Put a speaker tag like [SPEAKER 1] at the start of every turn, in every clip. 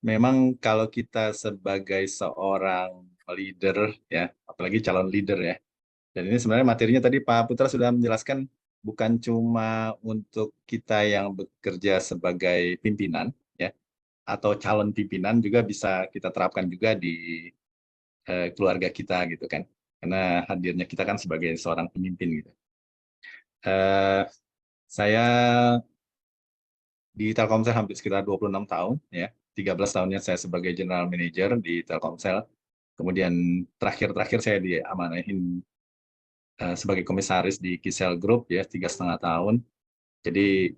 [SPEAKER 1] memang kalau kita sebagai seorang leader ya, apalagi calon leader ya. Dan ini sebenarnya materinya tadi Pak Putra sudah menjelaskan bukan cuma untuk kita yang bekerja sebagai pimpinan ya atau calon pimpinan juga bisa kita terapkan juga di keluarga kita gitu kan. Karena hadirnya kita kan sebagai seorang pemimpin gitu. Eh, saya di Telkomsel hampir sekitar 26 tahun ya. 13 tahunnya saya sebagai general manager di Telkomsel. Kemudian terakhir saya diamanahin sebagai komisaris di Kisel Group ya 3,5 tahun. Jadi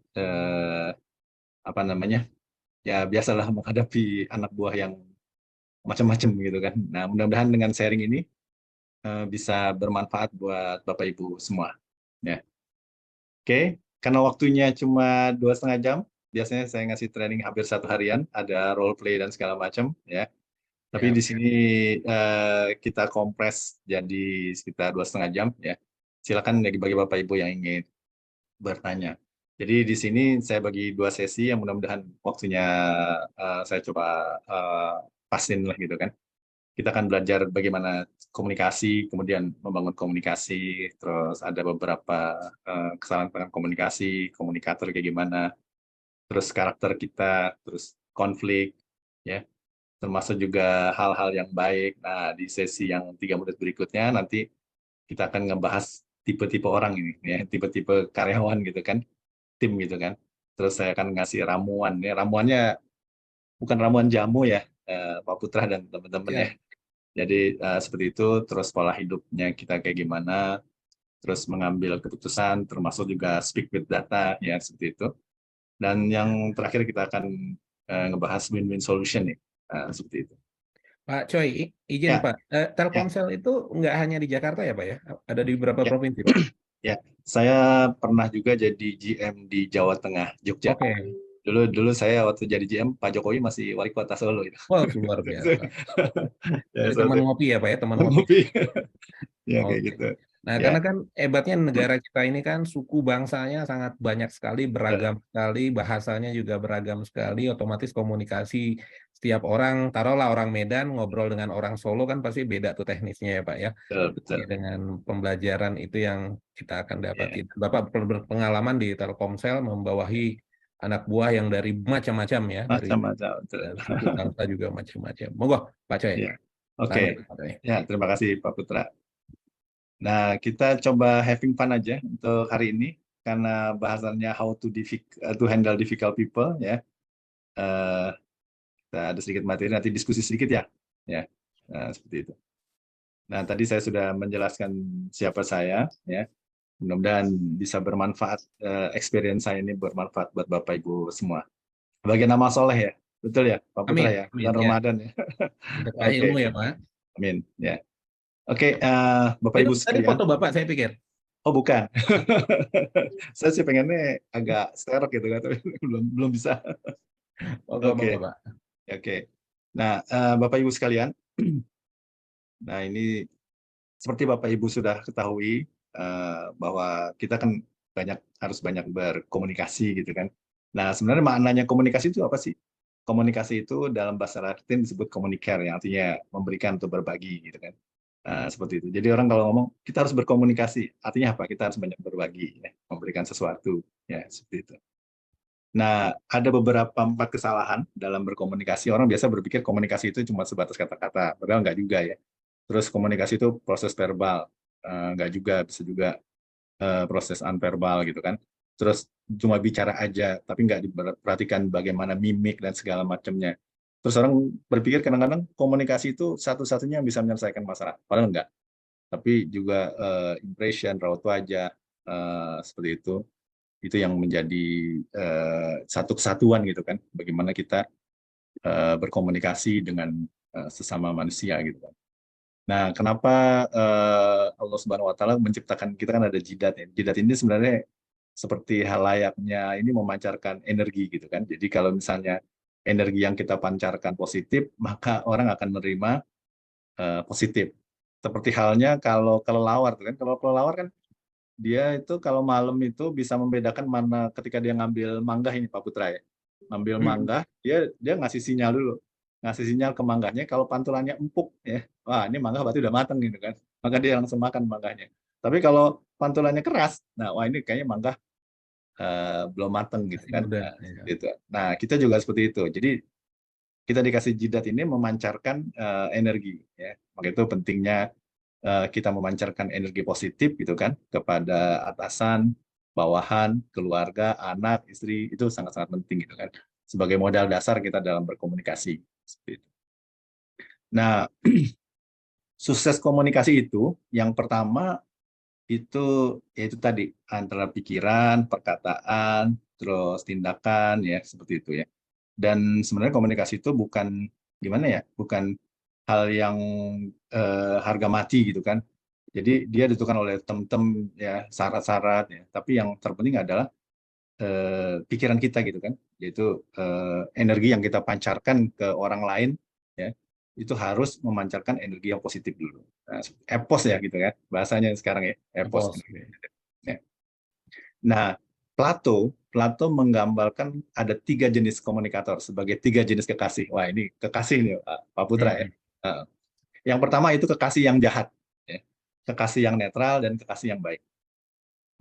[SPEAKER 1] apa namanya ya biasalah menghadapi anak buah yang macam-macam gitu kan. Nah mudah-mudahan dengan sharing ini bisa bermanfaat buat Bapak Ibu semua. Ya, oke. Karena waktunya cuma 2,5 jam, biasanya saya ngasih training hampir 1 harian, ada role play dan segala macam ya. Tapi
[SPEAKER 2] Ya.
[SPEAKER 1] di sini kita kompres jadi sekitar 2,5 jam ya. Silakan bagi Bapak Ibu yang ingin bertanya. Jadi di sini saya bagi 2 sesi yang mudah-mudahan waktunya saya coba pasin lah gitu kan. Kita akan belajar bagaimana komunikasi, kemudian membangun komunikasi, terus ada beberapa kesalahan komunikasi, komunikator kayak gimana, terus karakter kita, terus konflik, ya, termasuk juga hal-hal yang baik. Nah, di sesi yang 3 menit berikutnya nanti kita akan ngebahas tipe-tipe orang ini, ya, tipe-tipe karyawan gitu kan, tim gitu kan. Terus saya akan ngasih ramuan, ya, ramuannya bukan ramuan jamu ya, Pak Putra dan teman-teman ya.
[SPEAKER 2] Siap.
[SPEAKER 1] Jadi seperti itu, terus pola hidupnya kita kayak gimana, terus mengambil keputusan, termasuk juga speak with data, ya seperti itu. Dan yang terakhir kita akan ngebahas win-win solution nih, seperti itu.
[SPEAKER 2] Pak Choi, izin
[SPEAKER 1] Ya,
[SPEAKER 2] Pak.
[SPEAKER 1] ya,
[SPEAKER 2] Telkomsel itu nggak hanya di Jakarta ya Pak ya? Ada di beberapa
[SPEAKER 1] ya,
[SPEAKER 2] provinsi Pak?
[SPEAKER 1] ya. Saya pernah juga jadi GM di Jawa Tengah, Jogja.
[SPEAKER 2] Oke.
[SPEAKER 1] Dulu dulu saya waktu jadi GM, Pak Jokowi masih wali kota Solo itu.
[SPEAKER 2] Wah, luar biasa.
[SPEAKER 1] Ya,
[SPEAKER 2] Jadi teman
[SPEAKER 1] saya
[SPEAKER 2] ngopi ya Pak ya, teman ngopi.
[SPEAKER 1] ngopi. Ya kayak
[SPEAKER 2] Oke.
[SPEAKER 1] gitu.
[SPEAKER 2] Nah,
[SPEAKER 1] Ya,
[SPEAKER 2] karena kan hebatnya negara kita ini kan suku bangsanya sangat banyak sekali, beragam sekali, bahasanya juga beragam sekali, otomatis komunikasi setiap orang, taruhlah orang Medan ngobrol dengan orang Solo kan pasti beda tuh teknisnya ya Pak ya.
[SPEAKER 1] betul, betul.
[SPEAKER 2] Ya, dengan pembelajaran itu yang kita akan dapati.
[SPEAKER 1] Ya,
[SPEAKER 2] Bapak berpengalaman di Telkomsel membawahi anak buah yang dari macam-macam ya,
[SPEAKER 1] macam-macam. Betul.
[SPEAKER 2] dari suku bangsa juga macam-macam. Monggo, Pak Coy,
[SPEAKER 1] Ya, oke.
[SPEAKER 2] lanjut Pak Coy.
[SPEAKER 1] Ya, terima kasih Pak Putra. Nah, kita coba having fun aja untuk hari ini karena bahasannya how to handle difficult people ya. Eh, kita ada sedikit materi nanti diskusi sedikit ya. Ya, seperti itu. Nah, tadi saya sudah menjelaskan siapa saya ya. Mudah-mudahan bisa bermanfaat experience saya ini bermanfaat buat Bapak Ibu semua. Bagian nama soleh ya. Betul ya, Pak Putra
[SPEAKER 2] Amin,
[SPEAKER 1] ya.
[SPEAKER 2] amin
[SPEAKER 1] Bulan
[SPEAKER 2] ya.
[SPEAKER 1] Ramadan ya.
[SPEAKER 2] Berkah
[SPEAKER 1] Oke,
[SPEAKER 2] ilmu ya Pak.
[SPEAKER 1] amin ya. Oke, Bapak
[SPEAKER 2] Itu
[SPEAKER 1] Ibu
[SPEAKER 2] tadi
[SPEAKER 1] sekalian.
[SPEAKER 2] foto Bapak saya pikir.
[SPEAKER 1] Oh bukan, saya sih pengennya agak sterok gitu kan, tapi belum belum bisa.
[SPEAKER 2] Monggo,
[SPEAKER 1] Oke,
[SPEAKER 2] monggo Pak.
[SPEAKER 1] oke. Nah, Bapak Ibu sekalian, nah ini seperti Bapak Ibu sudah ketahui bahwa kita kan harus banyak berkomunikasi gitu kan. Nah, sebenarnya maknanya komunikasi itu apa sih? Komunikasi itu dalam bahasa Latin disebut communicare, yang artinya memberikan atau berbagi gitu kan. Seperti itu. Jadi orang kalau ngomong kita harus berkomunikasi, artinya apa? Kita harus banyak berbagi, ya, memberikan sesuatu, ya seperti itu. Nah, ada beberapa 4 kesalahan dalam berkomunikasi. Orang biasa berpikir komunikasi itu cuma sebatas kata-kata, padahal nggak juga ya. Terus komunikasi itu proses verbal, nggak juga, bisa juga proses unverbal gitu kan. Terus cuma bicara aja, tapi nggak diperhatikan bagaimana mimik dan segala macamnya. Terus orang berpikir kadang-kadang komunikasi itu satu-satunya yang bisa menyelesaikan masalah, padahal enggak. Tapi juga impression, raut wajah, seperti itu yang menjadi satu kesatuan gitu kan, bagaimana kita berkomunikasi dengan sesama manusia gitu kan. Nah, kenapa Allah Subhanahu Wa Taala menciptakan kita kan ada jidat ya. Jidat ini sebenarnya seperti hal layaknya ini memancarkan energi gitu kan. Jadi kalau misalnya energi yang kita pancarkan positif, maka orang akan menerima positif. Seperti halnya kalau kelelawar kan, kalau kelelawar kan dia itu kalau malam itu bisa membedakan mana ketika dia ngambil mangga ini Pak Putra ya. Ngambil
[SPEAKER 2] Hmm.
[SPEAKER 1] mangga, dia ngasih sinyal dulu. ngasih sinyal ke mangganya kalau pantulannya empuk ya, wah ini mangga berarti udah matang gitu kan, maka dia langsung makan mangganya. Tapi kalau pantulannya keras, nah wah ini kayaknya mangga belum matang gitu
[SPEAKER 2] Masih
[SPEAKER 1] kan.
[SPEAKER 2] muda.
[SPEAKER 1] Nah,
[SPEAKER 2] Ya.
[SPEAKER 1] seperti itu. Nah kita juga seperti itu. Jadi kita dikasih jidat ini memancarkan energi ya, maka itu pentingnya kita memancarkan energi positif gitu kan kepada atasan, bawahan, keluarga, anak, istri, itu sangat-sangat penting gitu kan sebagai modal dasar kita dalam berkomunikasi seperti itu. Nah, sukses komunikasi itu yang pertama itu yaitu tadi antara pikiran, perkataan, terus tindakan ya seperti itu ya. Dan sebenarnya komunikasi itu bukan gimana ya, bukan hal yang harga mati gitu kan. Jadi dia ditentukan oleh tem-tem ya, syarat-syarat ya. Tapi yang terpenting adalah pikiran kita gitu kan, yaitu energi yang kita pancarkan ke orang lain ya, itu harus memancarkan energi yang positif dulu. Nah, epos ya gitu kan, bahasanya sekarang ya, epos.
[SPEAKER 2] Bos.
[SPEAKER 1] Ya. Nah, Plato menggambarkan ada 3 jenis komunikator sebagai 3 jenis kekasih. Wah ini kekasih nih Pak Putra ya. Yang pertama itu kekasih yang jahat, ya. Kekasih yang netral dan kekasih yang baik.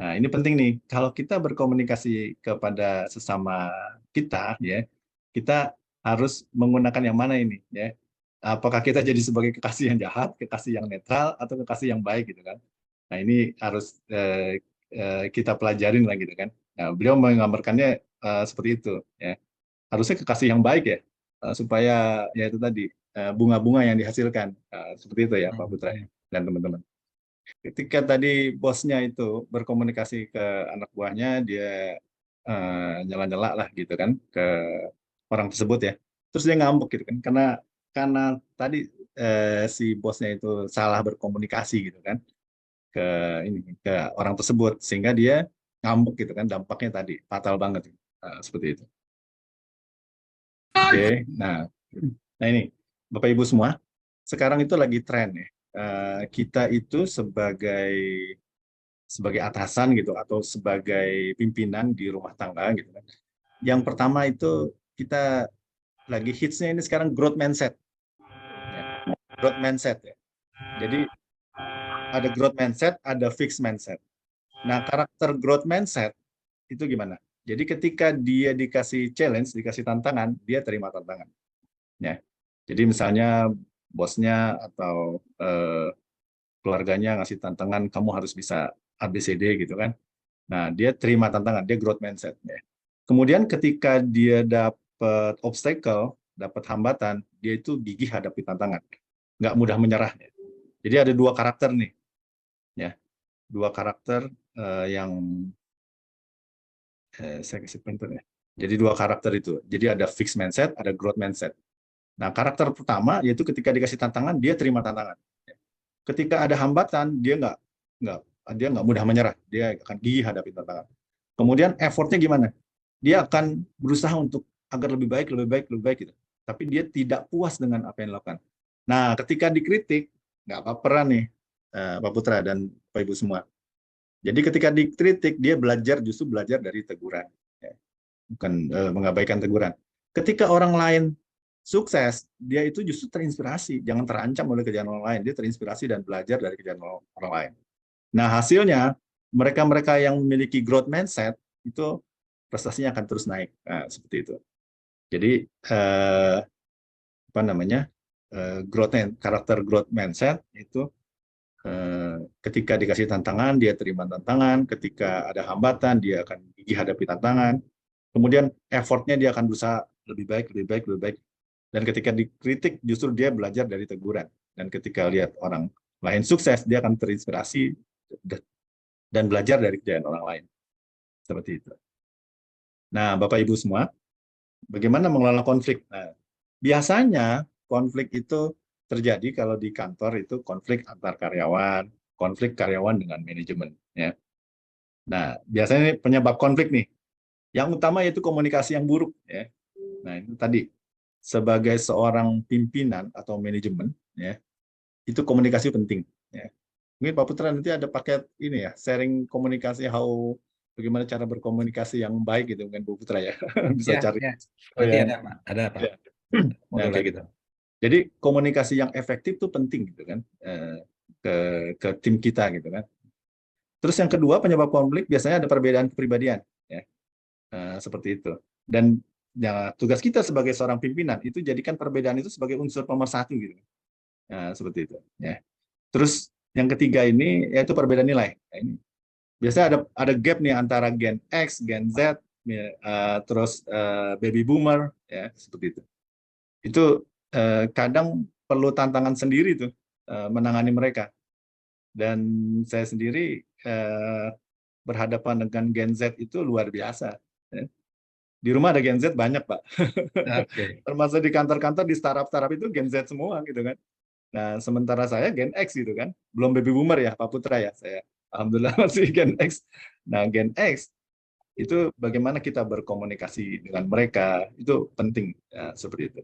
[SPEAKER 1] Nah, ini penting nih. Kalau kita berkomunikasi kepada sesama kita, ya, kita harus menggunakan yang mana ini, ya? Apakah kita jadi sebagai kekasih yang jahat, kekasih yang netral, atau kekasih yang baik, gitu kan? Nah, ini harus kita pelajarin lah, gitu kan? Nah, beliau menggambarkannya seperti itu, ya. Harusnya kekasih yang baik ya, supaya ya itu tadi bunga-bunga yang dihasilkan, seperti itu ya, Pak Putra ya, dan teman-teman. Ketika tadi bosnya itu berkomunikasi ke anak buahnya, dia nyela-nyela lah gitu kan ke orang tersebut ya. Terus dia ngambek gitu kan, karena tadi si bosnya itu salah berkomunikasi gitu kan ke ke orang tersebut, sehingga dia ngambek gitu kan, dampaknya tadi fatal banget. Seperti itu. Oke, nah ini Bapak Ibu semua, sekarang itu lagi tren ya. Kita itu sebagai atasan gitu atau sebagai pimpinan di rumah tangga gitu kan. Yang pertama itu kita lagi hitsnya ini sekarang growth mindset. Ya, growth mindset ya. Jadi ada growth mindset, ada fixed mindset. Nah, karakter growth mindset itu gimana? Jadi ketika dia dikasih challenge, dikasih tantangan, dia terima tantangan. Ya. Jadi misalnya bosnya atau keluarganya ngasih tantangan, kamu harus bisa ABCD gitu kan. Nah, dia terima tantangan, dia growth mindset. Ya. Kemudian ketika dia dapat obstacle, dapat hambatan, dia itu gigih hadapi tantangan, nggak mudah menyerah. Ya. Jadi ada 2 karakter nih, ya, 2 karakter yang saya kasih pointer ya. Jadi 2 karakter itu. Jadi ada fixed mindset, ada growth mindset. Nah, karakter pertama yaitu ketika dikasih tantangan, dia terima tantangan. Ya. Ketika ada hambatan, dia nggak mudah menyerah, dia akan gigih hadapi tantangan. Kemudian effortnya gimana? Dia akan berusaha untuk agar lebih baik, lebih baik, lebih baik gitu. Tapi dia tidak puas dengan apa yang dilakukan. Nah, ketika dikritik, nggak apa-apa nih, Pak Putra dan Pak Ibu semua. Jadi ketika dikritik, dia justru belajar dari teguran, ya. Bukan mengabaikan teguran. Ketika orang lain sukses, dia itu justru terinspirasi, jangan terancam oleh kejadian orang lain. Dia terinspirasi dan belajar dari kejadian orang lain. Nah, hasilnya mereka-mereka yang memiliki growth mindset itu prestasinya akan terus naik. Nah, seperti itu. Jadi apa namanya? Karakter growth mindset itu ketika dikasih tantangan dia terima tantangan, ketika ada hambatan dia akan gigih hadapi tantangan. Kemudian effortnya dia akan berusaha lebih baik, lebih baik, lebih baik. Dan ketika dikritik justru dia belajar dari teguran. Dan ketika lihat orang lain sukses, dia akan terinspirasi dan belajar dari kejayaan orang lain. Seperti itu. Nah, Bapak Ibu semua, bagaimana mengelola konflik? Nah, biasanya konflik itu terjadi kalau di kantor itu konflik antar karyawan, konflik karyawan dengan manajemen. Ya. Nah, biasanya penyebab konflik nih, yang utama yaitu komunikasi yang buruk. Ya. Nah, itu tadi sebagai seorang pimpinan atau manajemen, ya, itu komunikasi penting. Ya. Mungkin Pak Putra nanti ada paket ini ya, sharing komunikasi, bagaimana cara berkomunikasi yang baik gitu dengan Bu Putra ya. Bisa
[SPEAKER 2] Ya,
[SPEAKER 1] cari.
[SPEAKER 2] ya.
[SPEAKER 1] Oh
[SPEAKER 2] Nanti
[SPEAKER 1] ya.
[SPEAKER 2] ada Pak. Ada Pak.
[SPEAKER 1] Ya. Nah,
[SPEAKER 2] Modul
[SPEAKER 1] kayak
[SPEAKER 2] lagi
[SPEAKER 1] gitu.
[SPEAKER 2] tuh.
[SPEAKER 1] Jadi komunikasi yang efektif tuh penting gitu kan, ke tim kita gitu kan. Terus yang kedua, penyebab konflik biasanya ada perbedaan kepribadian, ya. Seperti itu. Dan ya, tugas kita sebagai seorang pimpinan itu jadikan perbedaan itu sebagai unsur pemersatu gitu. Nah, seperti itu. Ya. Terus yang ketiga ini yaitu perbedaan nilai. Nah, ini biasanya ada gap nih antara Gen X, Gen Z, ya, terus baby boomer, ya seperti itu. Itu kadang perlu tantangan sendiri tuh menangani mereka. Dan saya sendiri berhadapan dengan Gen Z itu luar biasa. Ya. Di rumah ada Gen Z banyak, Pak.
[SPEAKER 2] Oke.
[SPEAKER 1] Termasuk di kantor-kantor, di startup-startup itu Gen Z semua gitu kan. Nah, sementara saya Gen X gitu kan. Belum baby boomer ya, Pak Putra ya. Saya alhamdulillah masih Gen X. Nah, Gen X itu bagaimana kita berkomunikasi dengan mereka itu penting ya, seperti itu.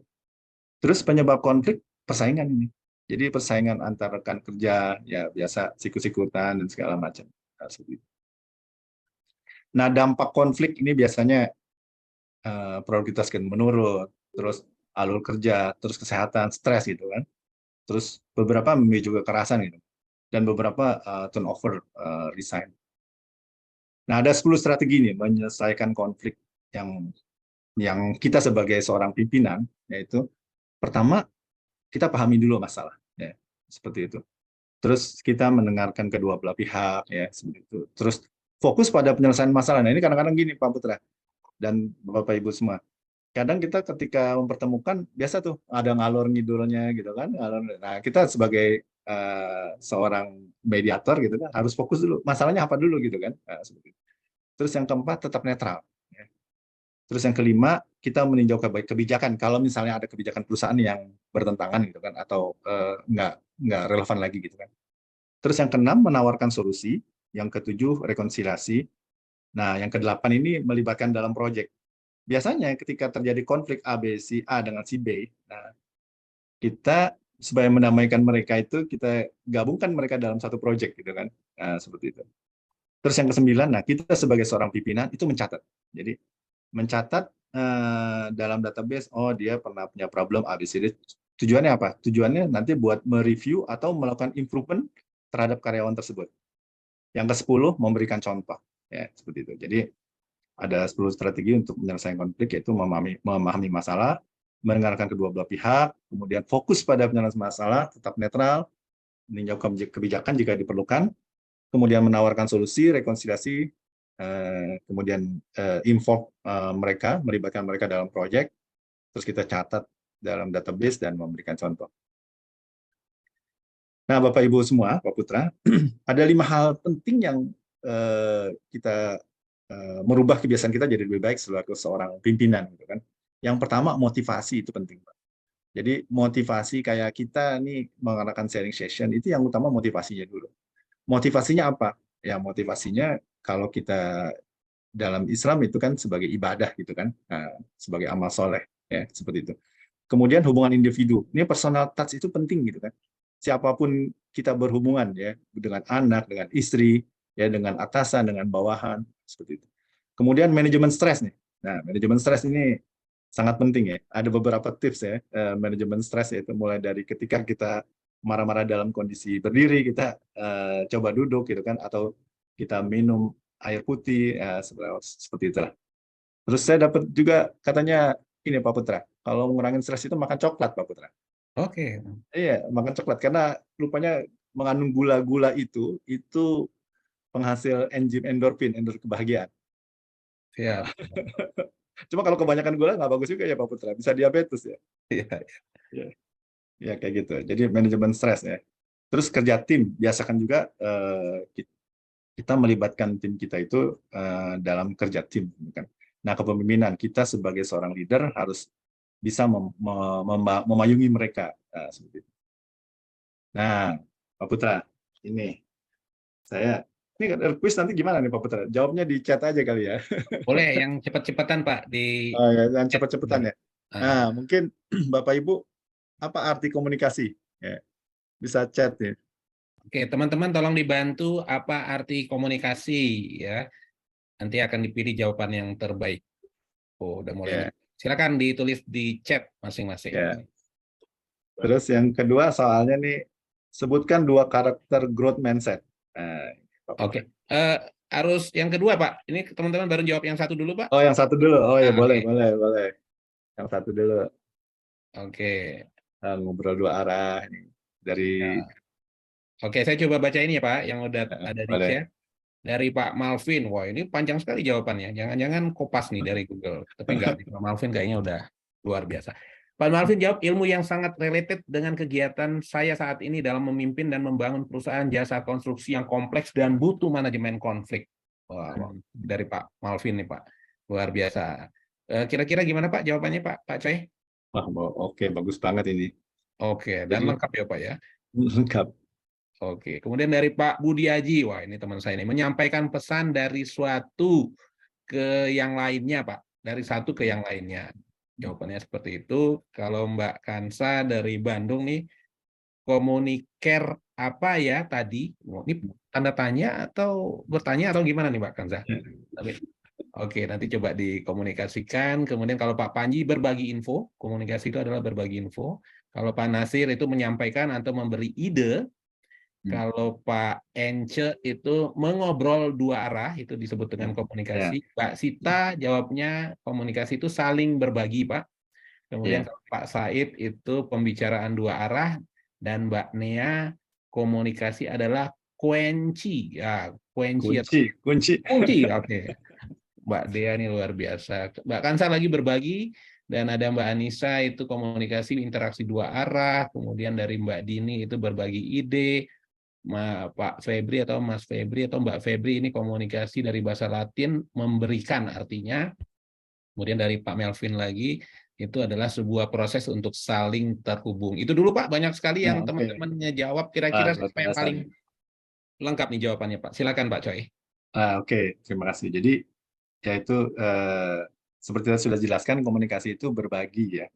[SPEAKER 1] Terus penyebab konflik persaingan ini. Jadi persaingan antar rekan kerja ya biasa sikut-sikutan dan segala macam. Nah, seperti itu. Nah, dampak konflik ini biasanya produktivitas kan menurun, terus alur kerja, terus kesehatan, stres gitu kan. Terus beberapa memicu kekerasan gitu. Dan beberapa turnover, resign. Nah, ada 10 strategi nih menyelesaikan konflik yang kita sebagai seorang pimpinan, yaitu pertama kita pahami dulu masalah, ya seperti itu. Terus kita mendengarkan kedua belah pihak, ya seperti itu. Terus fokus pada penyelesaian masalah. Nah ini kadang-kadang gini Pak Putra dan Bapak Ibu semua. Kadang kita ketika mempertemukan biasa tuh ada ngalor ngidulnya gitu kan. Nah kita sebagai seorang mediator gitu kan harus fokus dulu masalahnya apa dulu gitu kan. Nah, seperti itu. Terus yang keempat tetap netral. Ya. Terus yang kelima, kita meninjau kebijakan. Kalau misalnya ada kebijakan perusahaan yang bertentangan gitu kan, atau nggak relevan lagi gitu kan. Terus yang keenam, menawarkan solusi. Yang ketujuh, rekonsiliasi. Nah, yang kedelapan ini melibatkan dalam proyek. Biasanya ketika terjadi konflik A, B, si A dengan si B, nah, kita supaya mendamaikan mereka itu, kita gabungkan mereka dalam satu proyek gitu kan. Nah, seperti itu. Terus yang kesembilan, nah kita sebagai seorang pimpinan itu mencatat. Jadi mencatat dalam database, oh dia pernah punya problem ABCD. Tujuannya apa? Tujuannya nanti buat mereview atau melakukan improvement terhadap karyawan tersebut. Yang ke-10, memberikan contoh. Ya, seperti itu. Jadi ada 10 strategi untuk menyelesaikan konflik, yaitu memahami masalah, mendengarkan kedua belah pihak, kemudian fokus pada penyelesaian masalah, tetap netral, meninjau kebijakan jika diperlukan, kemudian menawarkan solusi, rekonsiliasi, kemudian involve mereka, melibatkan mereka dalam proyek, terus kita catat dalam database dan memberikan contoh. Nah, Bapak Ibu semua, Pak Putra, ada 5 hal penting yang kita merubah kebiasaan kita jadi lebih baik sebagai seorang pimpinan, gitu kan. Yang pertama, motivasi itu penting, Pak. Jadi motivasi kayak kita nih mengadakan sharing session itu yang utama motivasinya dulu. Motivasinya apa? Ya motivasinya kalau kita dalam Islam itu kan sebagai ibadah gitu kan, sebagai amal soleh ya seperti itu. Kemudian hubungan individu, ini personal touch itu penting gitu kan. Siapapun kita berhubungan ya dengan anak, dengan istri, ya dengan atasan, dengan bawahan seperti itu. Kemudian manajemen stres nih. Nah manajemen stres ini sangat penting ya. Ada beberapa tips ya manajemen stres yaitu mulai dari ketika kita marah-marah dalam kondisi berdiri kita coba duduk gitu kan atau kita minum air putih seperti itulah. Terus saya dapat juga katanya ini Pak Putra, kalau ngurangin stres itu makan coklat Pak Putra.
[SPEAKER 2] Oke.
[SPEAKER 1] Iya, makan coklat karena rupanya mengandung gula-gula itu penghasil enzim endorfin kebahagiaan.
[SPEAKER 2] Siap.
[SPEAKER 1] Cuma kalau kebanyakan gula nggak bagus juga ya Pak Putra, bisa diabetes ya.
[SPEAKER 2] Iya.
[SPEAKER 1] Ya, ya kayak gitu. Jadi manajemen stres ya. Terus kerja tim, biasakan juga kita melibatkan tim kita itu dalam kerja tim. Kan. Nah, kepemimpinan kita sebagai seorang leader harus bisa memayungi mereka. Seperti itu. Nah, Pak Putra, ini saya ini quiz nanti gimana nih Pak Putra? Jawabnya di chat aja kali ya.
[SPEAKER 2] Boleh yang cepat-cepatan Pak di
[SPEAKER 1] Oh, ya, dan
[SPEAKER 2] chat.
[SPEAKER 1] cepet-cepetan ya.
[SPEAKER 2] Ah,
[SPEAKER 1] Nah, mungkin Bapak Ibu apa arti komunikasi? Ya, bisa chat ya.
[SPEAKER 2] Oke, teman-teman tolong dibantu apa arti komunikasi ya. Nanti akan dipilih jawaban yang terbaik. Oh, udah mulai
[SPEAKER 1] Ya.
[SPEAKER 2] nih. Silakan ditulis di chat masing-masing.
[SPEAKER 1] Ya. Terus yang kedua soalnya nih, sebutkan 2 karakter growth mindset. Nah,
[SPEAKER 2] Oke. Harus yang kedua, Pak. Ini teman-teman baru jawab yang satu dulu, Pak.
[SPEAKER 1] oh yang satu dulu. Oh ya
[SPEAKER 2] Nah,
[SPEAKER 1] boleh,
[SPEAKER 2] oke.
[SPEAKER 1] boleh, boleh. Yang satu dulu.
[SPEAKER 2] Oke.
[SPEAKER 1] Ngobrol 2 arah nih. Dari
[SPEAKER 2] Ya. Oke, saya coba baca ini ya, Pak, yang udah ada di
[SPEAKER 1] boleh.
[SPEAKER 2] chat. Dari Pak Malvin. Wah, ini panjang sekali jawabannya. Jangan-jangan kopas nih dari Google. Tapi enggak, Pak Malvin kayaknya udah luar biasa. Pak Malvin jawab, ilmu yang sangat related dengan kegiatan saya saat ini dalam memimpin dan membangun perusahaan jasa konstruksi yang kompleks dan butuh manajemen konflik. Wah, dari Pak Malvin nih, Pak. Luar biasa. Kira-kira gimana, Pak, jawabannya, Pak Choi?
[SPEAKER 1] Wah, oke, bagus banget ini.
[SPEAKER 2] Oke, dan
[SPEAKER 1] Jadi
[SPEAKER 2] lengkap ya, Pak ya?
[SPEAKER 1] lengkap.
[SPEAKER 2] Oke, kemudian dari Pak Budi Aji, wah ini teman saya ini, menyampaikan pesan dari suatu ke yang lainnya, Pak. Dari satu ke yang lainnya. Jawabannya seperti itu. Kalau Mbak Kansa dari Bandung nih, komuniker apa ya tadi? Oh, ini tanda tanya atau bertanya atau gimana nih Mbak Kansa? Oke, nanti coba dikomunikasikan. Kemudian kalau Pak Panji berbagi info, komunikasi itu adalah berbagi info. Kalau Pak Nasir itu menyampaikan atau memberi ide. Kalau Pak Ence itu mengobrol 2 arah, itu disebut dengan komunikasi. Mbak Sita jawabnya komunikasi itu saling berbagi, Pak. Kemudian kalau Pak Said itu pembicaraan 2 arah, dan Mbak Nea komunikasi adalah kunci. Ya, kunci atau
[SPEAKER 1] Kunci.
[SPEAKER 2] kunci. Oke. Mbak Dea ini luar biasa. Mbak Kansa lagi berbagi, dan ada Mbak Anissa itu komunikasi interaksi 2 arah. Kemudian dari Mbak Dini itu berbagi ide. Pak Febri atau Mas Febri atau Mbak Febri ini komunikasi dari bahasa Latin memberikan artinya. Kemudian dari Pak Melvin lagi itu adalah sebuah proses untuk saling terhubung. Itu dulu Pak, banyak sekali yang teman-temannya jawab. Kira-kira siapa yang paling lengkap nih jawabannya Pak? Silakan Pak Choi.
[SPEAKER 1] Oke, terima kasih. Jadi yaitu seperti yang sudah jelaskan, komunikasi itu berbagi ya.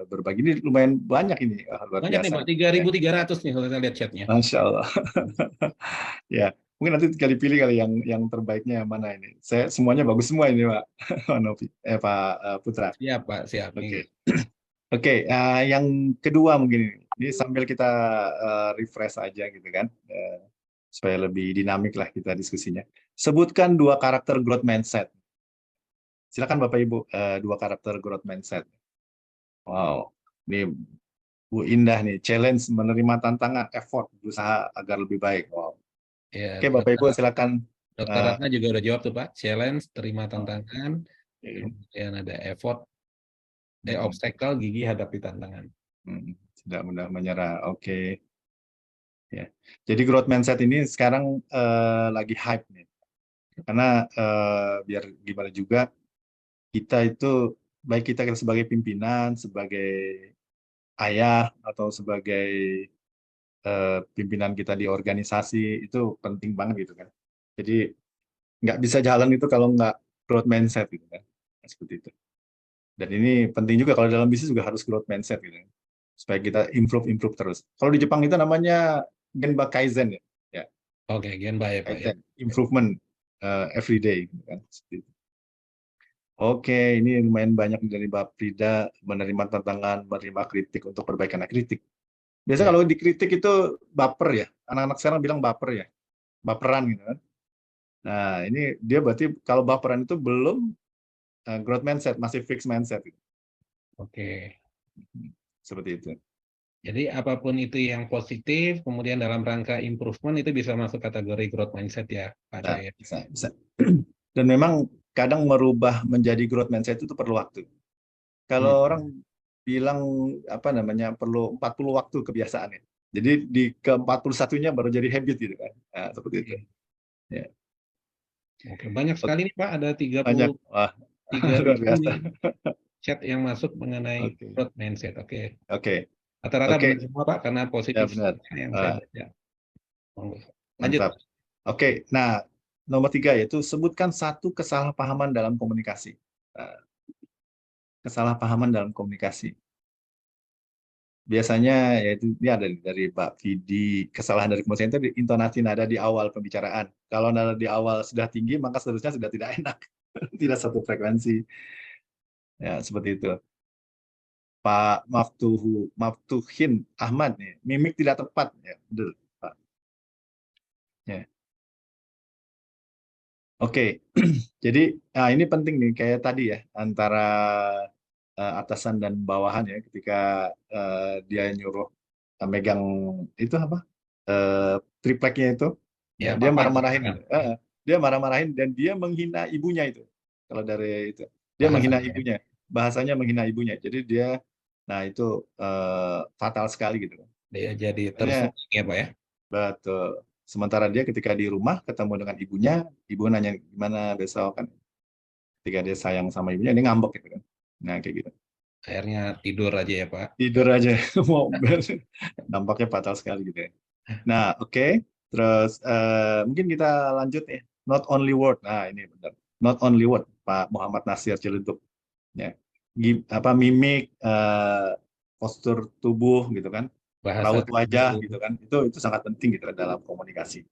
[SPEAKER 1] Berbagi ini lumayan banyak ini, luar
[SPEAKER 2] Banyak nih
[SPEAKER 1] biasa.
[SPEAKER 2] Pak, 3.300 nih kalau saya lihat chatnya.
[SPEAKER 1] Masya Allah. Ya, mungkin nanti kali pilih kali yang terbaiknya yang mana ini. Saya semuanya bagus semua ini Pak Novi, Pak Putra.
[SPEAKER 2] Siap Pak, siap.
[SPEAKER 1] Oke. Oke, yang kedua mungkin ini sambil kita refresh aja gitu kan, supaya lebih dinamik lah kita diskusinya. Sebutkan 2 karakter growth mindset. Silakan Bapak Ibu, 2 karakter growth mindset. Wow, ini Bu Indah nih, challenge, menerima tantangan, effort, berusaha agar lebih baik. Wow.
[SPEAKER 2] Ya,
[SPEAKER 1] Oke, Bapak Ibu silakan.
[SPEAKER 2] Dokter Ratna juga udah jawab tuh Pak, challenge, terima tantangan, kemudian ada effort, obstacle, gigi hadapi tantangan.
[SPEAKER 1] Tidak mudah menyerah. Oke. Ya. Jadi growth mindset ini sekarang lagi hype nih. Karena biar gimana juga kita itu, baik kita sebagai pimpinan, sebagai ayah, atau sebagai pimpinan kita di organisasi, itu penting banget gitu kan. Jadi nggak bisa jalan itu kalau nggak growth mindset gitu kan. Seperti itu. Dan ini penting juga kalau dalam bisnis juga harus growth mindset gitu kan. Supaya kita improve terus. Kalau di Jepang itu namanya Genba Kaizen ya. Ya.
[SPEAKER 2] Oke, Genba ya Pak ya.
[SPEAKER 1] Improvement every day gitu kan. Seperti itu. Oke, ini lumayan banyak dari Mbak Frida, menerima tantangan, menerima kritik untuk perbaikan kritik. Biasa kalau dikritik itu baper ya. Anak-anak sekarang bilang baper ya. Baperan gitu kan. Nah, ini dia berarti kalau baperan itu belum growth mindset, masih fixed mindset. Gitu.
[SPEAKER 2] Oke.
[SPEAKER 1] Seperti itu.
[SPEAKER 2] Jadi apapun itu yang positif, kemudian dalam rangka improvement itu bisa masuk kategori growth mindset ya, Pak Choi.
[SPEAKER 1] Bisa. Dan memang kadang merubah menjadi growth mindset itu perlu waktu. Kalau orang bilang apa namanya perlu 40 waktu kebiasaan ya. Jadi di ke-41-nya baru jadi habit gitu kan. Nah, seperti itu. Ya.
[SPEAKER 2] Oke, banyak sekali nih Pak, ada 30
[SPEAKER 1] banyak. Wah,
[SPEAKER 2] 3.000 chat yang masuk mengenai growth mindset. Oke. Rata-rata benar semua Pak, karena positif yang saya baca. Lanjut.
[SPEAKER 1] Mantap. Oke, nah nomor 3 yaitu sebutkan 1 kesalahpahaman dalam komunikasi. Kesalahpahaman dalam komunikasi. Biasanya yaitu ini ada dari Mbak Vidi, kesalahan dari komunikasi itu intonasi nada di awal pembicaraan. Kalau nada di awal sudah tinggi, maka seterusnya sudah tidak enak, tidak satu frekuensi. Ya, seperti itu. Pak Maftuhin Ahmad nih, mimik tidak tepat ya, betul, Pak. Ya. Oke. Jadi ini penting nih kayak tadi ya antara atasan dan bawahan ya ketika dia nyuruh megang itu apa? Tripleknya itu. Ya,
[SPEAKER 2] Ya,
[SPEAKER 1] dia
[SPEAKER 2] papan.
[SPEAKER 1] marah-marahin gitu. Dia marah-marahin dan dia menghina ibunya itu. Kalau dari itu, dia menghina
[SPEAKER 2] Bahasanya.
[SPEAKER 1] ibunya. Bahasanya menghina ibunya. Jadi dia, nah itu fatal sekali gitu.
[SPEAKER 2] Dia jadi
[SPEAKER 1] Makanya,
[SPEAKER 2] tersulut ya, Pak ya.
[SPEAKER 1] betul. Sementara dia ketika di rumah ketemu dengan ibunya, ibu nanya gimana besok kan. Ketika dia sayang sama ibunya, dia ngambek gitu kan. Nah kayak gitu.
[SPEAKER 2] Akhirnya tidur aja ya, Pak.
[SPEAKER 1] Tidur aja, mau nampaknya fatal sekali gitu ya. Nah, oke. Terus mungkin kita lanjut ya. Not only word. Nah, ini benar. Not only word, Pak Muhammad Nasir Ciledug. Ya. Apa mimik, postur tubuh gitu kan,
[SPEAKER 2] Bahasa
[SPEAKER 1] raut wajah
[SPEAKER 2] tubuh,
[SPEAKER 1] gitu kan. Itu sangat penting gitu dalam komunikasi.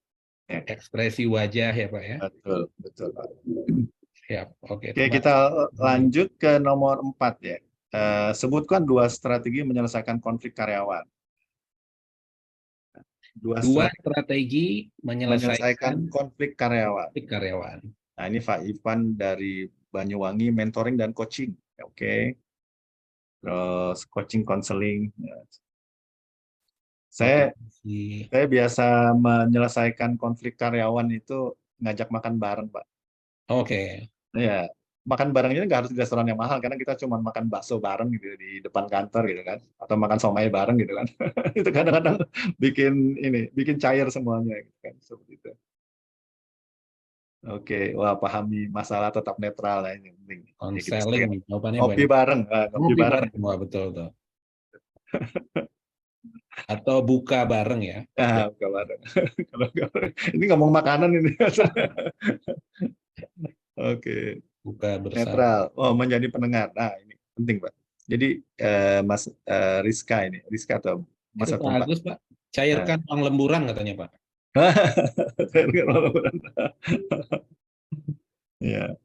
[SPEAKER 1] Ya.
[SPEAKER 2] ekspresi wajah ya, Pak ya.
[SPEAKER 1] Betul, betul, Pak.
[SPEAKER 2] Siap. Oke,
[SPEAKER 1] Oke, kita
[SPEAKER 2] bahasa tubuh.
[SPEAKER 1] lanjut ke nomor 4 ya. Sebutkan dua strategi menyelesaikan konflik karyawan. Dua
[SPEAKER 2] Dua
[SPEAKER 1] strategi
[SPEAKER 2] strategi menyelesaikan
[SPEAKER 1] menyelesaikan konflik karyawan.
[SPEAKER 2] konflik karyawan.
[SPEAKER 1] Nah, ini Pak Ivan dari Banyuwangi mentoring dan coaching. Oke. Terus coaching counseling. Ya. Saya
[SPEAKER 2] Motivasi.
[SPEAKER 1] saya biasa menyelesaikan konflik karyawan itu ngajak makan bareng, Pak.
[SPEAKER 2] Oke.
[SPEAKER 1] Ya, makan barengnya nggak harus di restoran yang mahal karena kita cuma makan bakso bareng gitu di depan kantor gitu kan, atau makan somai bareng gitu kan. Itu kadang-kadang bikin cair semuanya gitu kan, seperti itu. Oke, wah pahami masalah tetap netral lah ini penting. Ya, kita
[SPEAKER 2] Konseling,
[SPEAKER 1] sering
[SPEAKER 2] jawabannya
[SPEAKER 1] ngopi
[SPEAKER 2] banyak.
[SPEAKER 1] bareng, ngopi
[SPEAKER 2] Ngopi
[SPEAKER 1] bareng.
[SPEAKER 2] bareng, wah betul tuh. Atau buka bareng ya.
[SPEAKER 1] Buka bareng. Kalau nggak bareng. Ini ngomong makanan ini. Oke,
[SPEAKER 2] Buka bersama.
[SPEAKER 1] netral. Oh, menjadi pendengar. Nah, ini penting, Pak. Jadi Mas Rizka ini, Rizka atau Mas
[SPEAKER 2] Itu
[SPEAKER 1] atau Mbak?
[SPEAKER 2] bagus, Pak.
[SPEAKER 1] Nah.
[SPEAKER 2] Cairkan uang lemburan katanya, Pak.
[SPEAKER 1] Ya,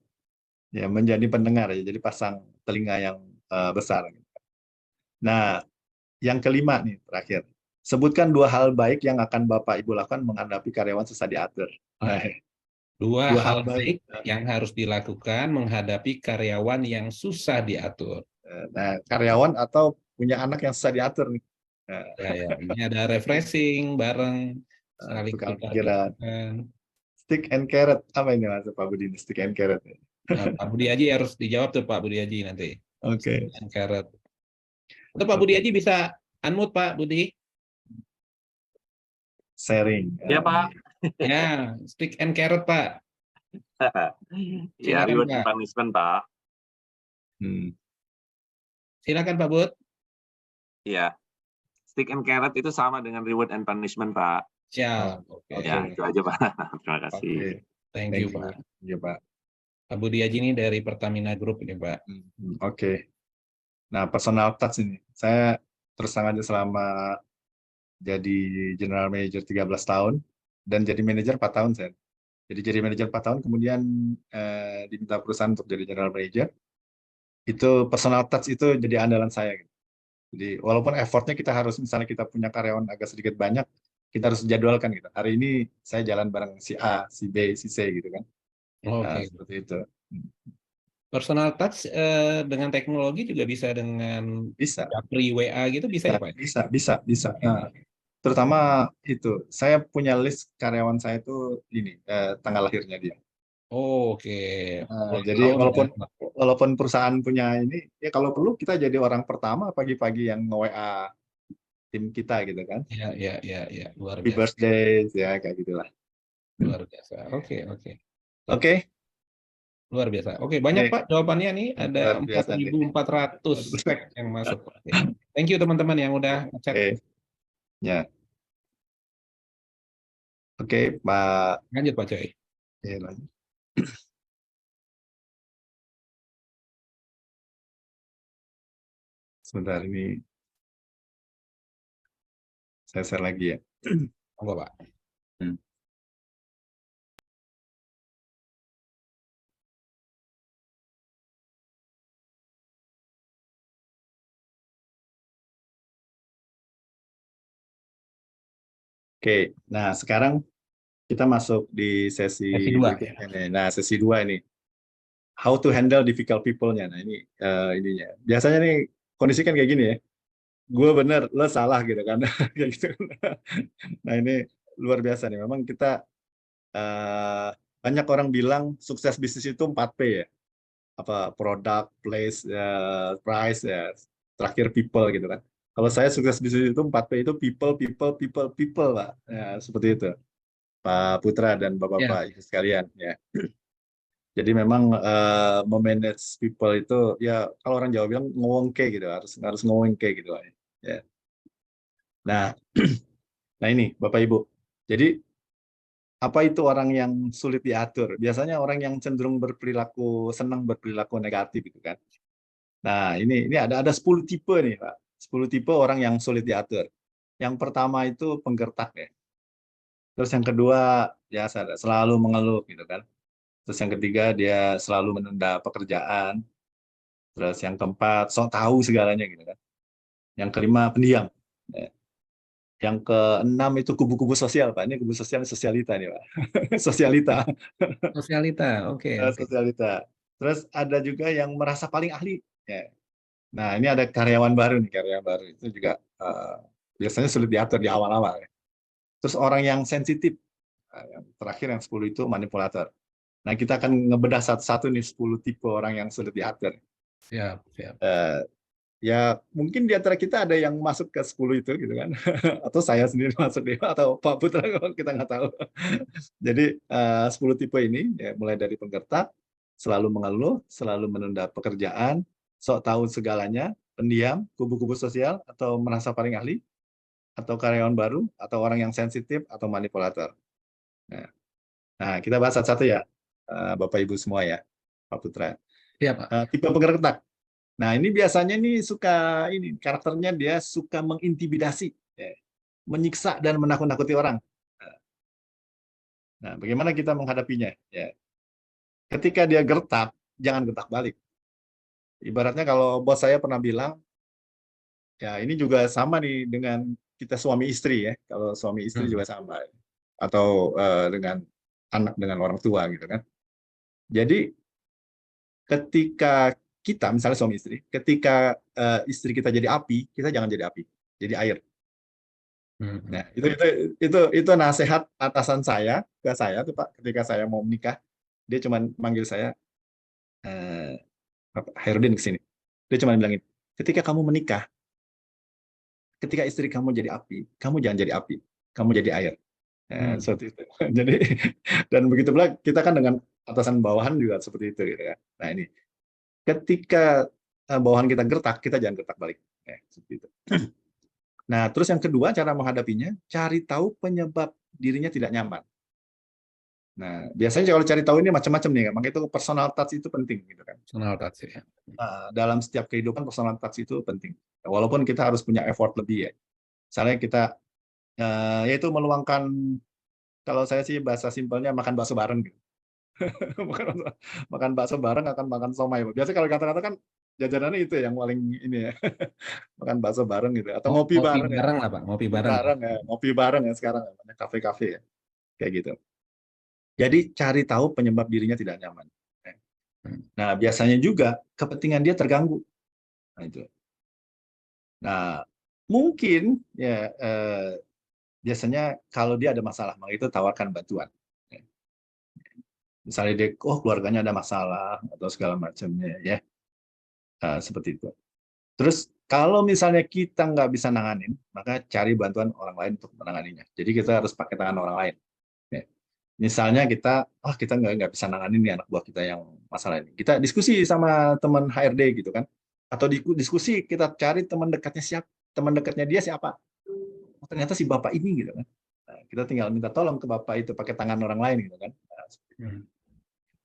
[SPEAKER 1] ya menjadi pendengar ya. Jadi pasang telinga yang besar. Nah, yang kelima nih terakhir. Sebutkan dua hal baik yang akan Bapak Ibu lakukan menghadapi karyawan susah diatur. Nah,
[SPEAKER 2] Dua
[SPEAKER 1] dua
[SPEAKER 2] hal
[SPEAKER 1] hal baik.
[SPEAKER 2] baik yang harus dilakukan menghadapi karyawan yang susah diatur.
[SPEAKER 1] Nah, karyawan atau punya anak yang susah diatur nih. Nah,
[SPEAKER 2] Ya, ya. Ini ada refreshing bareng, saling
[SPEAKER 1] tukar pikiran.
[SPEAKER 2] tukar-tukaran.
[SPEAKER 1] Stick and carrot. Apa ini Mas Pak Budi? Stick and carrot.
[SPEAKER 2] Nah, Pak Budi Haji harus dijawab tuh Pak Budi Haji nanti.
[SPEAKER 1] Oke.
[SPEAKER 2] Dan carrot. Atau Pak Budi
[SPEAKER 1] Oke.
[SPEAKER 2] Haji bisa unmute Pak Budi.
[SPEAKER 1] Sharing.
[SPEAKER 3] Ya, Pak.
[SPEAKER 2] Ya, stick and carrot Pak.
[SPEAKER 3] Ya,
[SPEAKER 2] Silakan
[SPEAKER 3] reward and
[SPEAKER 2] Pak.
[SPEAKER 3] punishment, Pak.
[SPEAKER 1] Hmm.
[SPEAKER 2] Silakan Pak Bud.
[SPEAKER 3] Ya, stick and carrot itu sama dengan reward and punishment, Pak.
[SPEAKER 2] Siap.
[SPEAKER 1] Oke.
[SPEAKER 2] Oke.
[SPEAKER 3] Ya, itu aja, Pak. Terima kasih.
[SPEAKER 1] Oke.
[SPEAKER 2] Thank
[SPEAKER 1] Thank
[SPEAKER 2] you
[SPEAKER 1] you.
[SPEAKER 2] Pak.
[SPEAKER 1] Iya, Pak.
[SPEAKER 2] Pak Budi Haji ini dari Pertamina Group ini Pak.
[SPEAKER 1] Oke. Nah, personal touch ini. Saya terus terang aja selama jadi general manager 13 tahun dan jadi manajer 4 tahun saya. Jadi manajer 4 tahun kemudian diminta perusahaan untuk jadi general manager. Itu personal touch itu jadi andalan saya gitu. Jadi walaupun effortnya kita harus misalnya kita punya karyawan agak sedikit banyak, kita harus jadwalkan gitu. Hari ini saya jalan bareng si A, si B, si C gitu kan. Nah,
[SPEAKER 2] Oke.
[SPEAKER 1] seperti itu.
[SPEAKER 2] Personal touch dengan teknologi juga bisa dengan
[SPEAKER 1] Bisa,
[SPEAKER 2] Japri WA gitu bisa ya Pak?
[SPEAKER 1] bisa. Nah, terutama itu, saya punya list karyawan saya itu ini tanggal lahirnya dia.
[SPEAKER 2] Oke. Ulang
[SPEAKER 1] Jadi
[SPEAKER 2] tahun ya.
[SPEAKER 1] walaupun perusahaan punya ini, ya kalau perlu kita jadi orang pertama pagi-pagi yang nge-WA tim kita gitu kan.
[SPEAKER 2] Ya. Luar
[SPEAKER 1] Happy
[SPEAKER 2] biasa.
[SPEAKER 1] birthday ya kayak gitulah.
[SPEAKER 2] Luar biasa. Oke.
[SPEAKER 1] Oke.
[SPEAKER 2] Luar biasa. Oke, banyak Pak jawabannya nih. Ada
[SPEAKER 1] Luar biasa nih.
[SPEAKER 2] 4.400 tag yang masuk. Oke. Thank you teman-teman yang udah ngechat.
[SPEAKER 1] Oke. Ya. Oke, Pak.
[SPEAKER 2] Lanjut Pak Coy.
[SPEAKER 1] Ya, lanjut. Sebentar ini saya share lagi ya.
[SPEAKER 2] Monggo Pak.
[SPEAKER 1] Hmm. Oke, nah sekarang kita masuk di
[SPEAKER 2] Sesi
[SPEAKER 1] sesi
[SPEAKER 2] 2 ya.
[SPEAKER 1] berikutnya nih. Nah, sesi 2 ini. How to handle difficult people-nya. Nah, ini ininya. Biasanya nih kondisi kan kayak gini ya. Gue bener, lo salah gitu kan. Kayak gitu. Nah, ini luar biasa nih. Memang kita eh, banyak orang bilang sukses bisnis itu 4P ya. Apa product, place, price ya. Terakhir people gitu kan. Kalau saya sukses bisnis itu 4P itu people, people, people, people, Pak. Ya, seperti itu. Pak Putra dan
[SPEAKER 2] Ya,
[SPEAKER 1] Bapak-bapak Ibu sekalian ya. Jadi memang memanage people itu ya kalau orang Jawa bilang ngowongke gitu, harus ngowongke gitu lah. Ya. Nah, nah ini Bapak Ibu. Jadi apa itu orang yang sulit diatur? Biasanya orang yang cenderung senang berperilaku negatif gitu kan. Nah, ini ada 10 tipe nih, Pak. 10 tipe orang yang sulit diatur. Yang pertama itu penggertak ya. Terus yang kedua ya selalu mengeluh gitu kan. Terus yang ketiga dia selalu menunda pekerjaan. Terus yang keempat sok tahu segalanya gitu kan. Yang kelima pendiam. Ya. Yang keenam itu kubu-kubu sosial, Pak. Ini kubu sosial sosialita nih, Pak. Sosialita.
[SPEAKER 2] sosialita. Oke, oke.
[SPEAKER 1] Sosialita. Terus ada juga yang merasa paling ahli. Ya. Nah, ini ada karyawan baru nih, karyawan baru itu juga biasanya sulit diatur di awal-awal. Ya. Terus orang yang sensitif. Nah, yang terakhir yang 10 itu manipulator. Nah, kita akan ngebedah satu-satu nih 10 tipe orang yang sulit diatur.
[SPEAKER 2] Siap, siap.
[SPEAKER 1] Ya mungkin di antara kita ada yang masuk ke 10 itu gitu kan. Atau saya sendiri masuk di atau Pak Putra kita nggak tahu. Jadi 10 tipe ini ya, mulai dari penggertak, selalu mengeluh, selalu menunda pekerjaan, sok tahu segalanya, pendiam, kubu-kubu sosial atau merasa paling ahli, atau karyawan baru, atau orang yang sensitif atau manipulator. Nah, kita bahas satu-satu ya, Bapak Ibu semua ya, Pak Putra.
[SPEAKER 2] Siap, Pak.
[SPEAKER 1] Tipe penggertak. Nah, ini biasanya nih karakternya dia suka mengintimidasi, ya, menyiksa dan menakut-nakuti orang. Nah, bagaimana kita menghadapinya? Ya, ketika dia gertak, jangan gertak balik. Ibaratnya kalau bos saya pernah bilang, ya ini juga sama nih dengan kita suami istri ya. Kalau suami istri juga sama, atau dengan anak dengan orang tua gitu kan. Jadi ketika kita misalnya suami istri, ketika istri kita jadi api, kita jangan jadi api, jadi air. Nah, itu nasihat atasan saya ke saya tuh Pak, ketika saya mau menikah, dia cuma manggil saya Hairudin ke sini. Dia cuma bilangin, ketika kamu menikah, ketika istri kamu jadi api, kamu jangan jadi api, kamu jadi air. Seperti itu. Jadi dan begitu pula kita kan dengan atasan bawahan juga seperti itu gitu ya. Nah, ini ketika bawahan kita gertak, kita jangan gertak balik. Ya, seperti itu. Nah, terus yang kedua cara menghadapinya, cari tahu penyebab dirinya tidak nyaman. Nah, biasanya kalau cari tahu ini macam-macam nih, makanya itu personal touch itu penting gitu kan.
[SPEAKER 2] Personal touch ya.
[SPEAKER 1] Dalam setiap kehidupan personal touch itu penting. Walaupun kita harus punya effort lebih ya. Misalnya kita yaitu meluangkan, kalau saya sih bahasa simpelnya makan bakso bareng gitu. Makan bakso bareng akan makan somai. Biasanya kalau kata-kata kan jajanannya itu yang paling ini ya. Makan bakso bareng gitu atau ngopi bareng ya.
[SPEAKER 2] Bareng lah Pak, ngopi bareng.
[SPEAKER 1] Ngopi bareng ya sekarang ya, kafe-kafe ya. Kayak gitu. Jadi cari tahu penyebab dirinya tidak nyaman. Nah, biasanya juga kepentingan dia terganggu. Nah, itu. Nah, mungkin ya biasanya kalau dia ada masalah, maka itu tawarkan bantuan. Misalnya dia, keluarganya ada masalah atau segala macamnya ya. Seperti itu. Terus kalau misalnya kita nggak bisa nanganin, maka cari bantuan orang lain untuk menanganinya. Jadi kita harus pakai tangan orang lain. Ya. Misalnya kita nggak bisa nanganin nih anak buah kita yang masalah ini. Kita diskusi sama teman HRD gitu kan. Atau diskusi kita cari teman dekatnya dia siapa. Oh, ternyata si bapak ini gitu kan. Nah, kita tinggal minta tolong ke bapak itu pakai tangan orang lain gitu kan.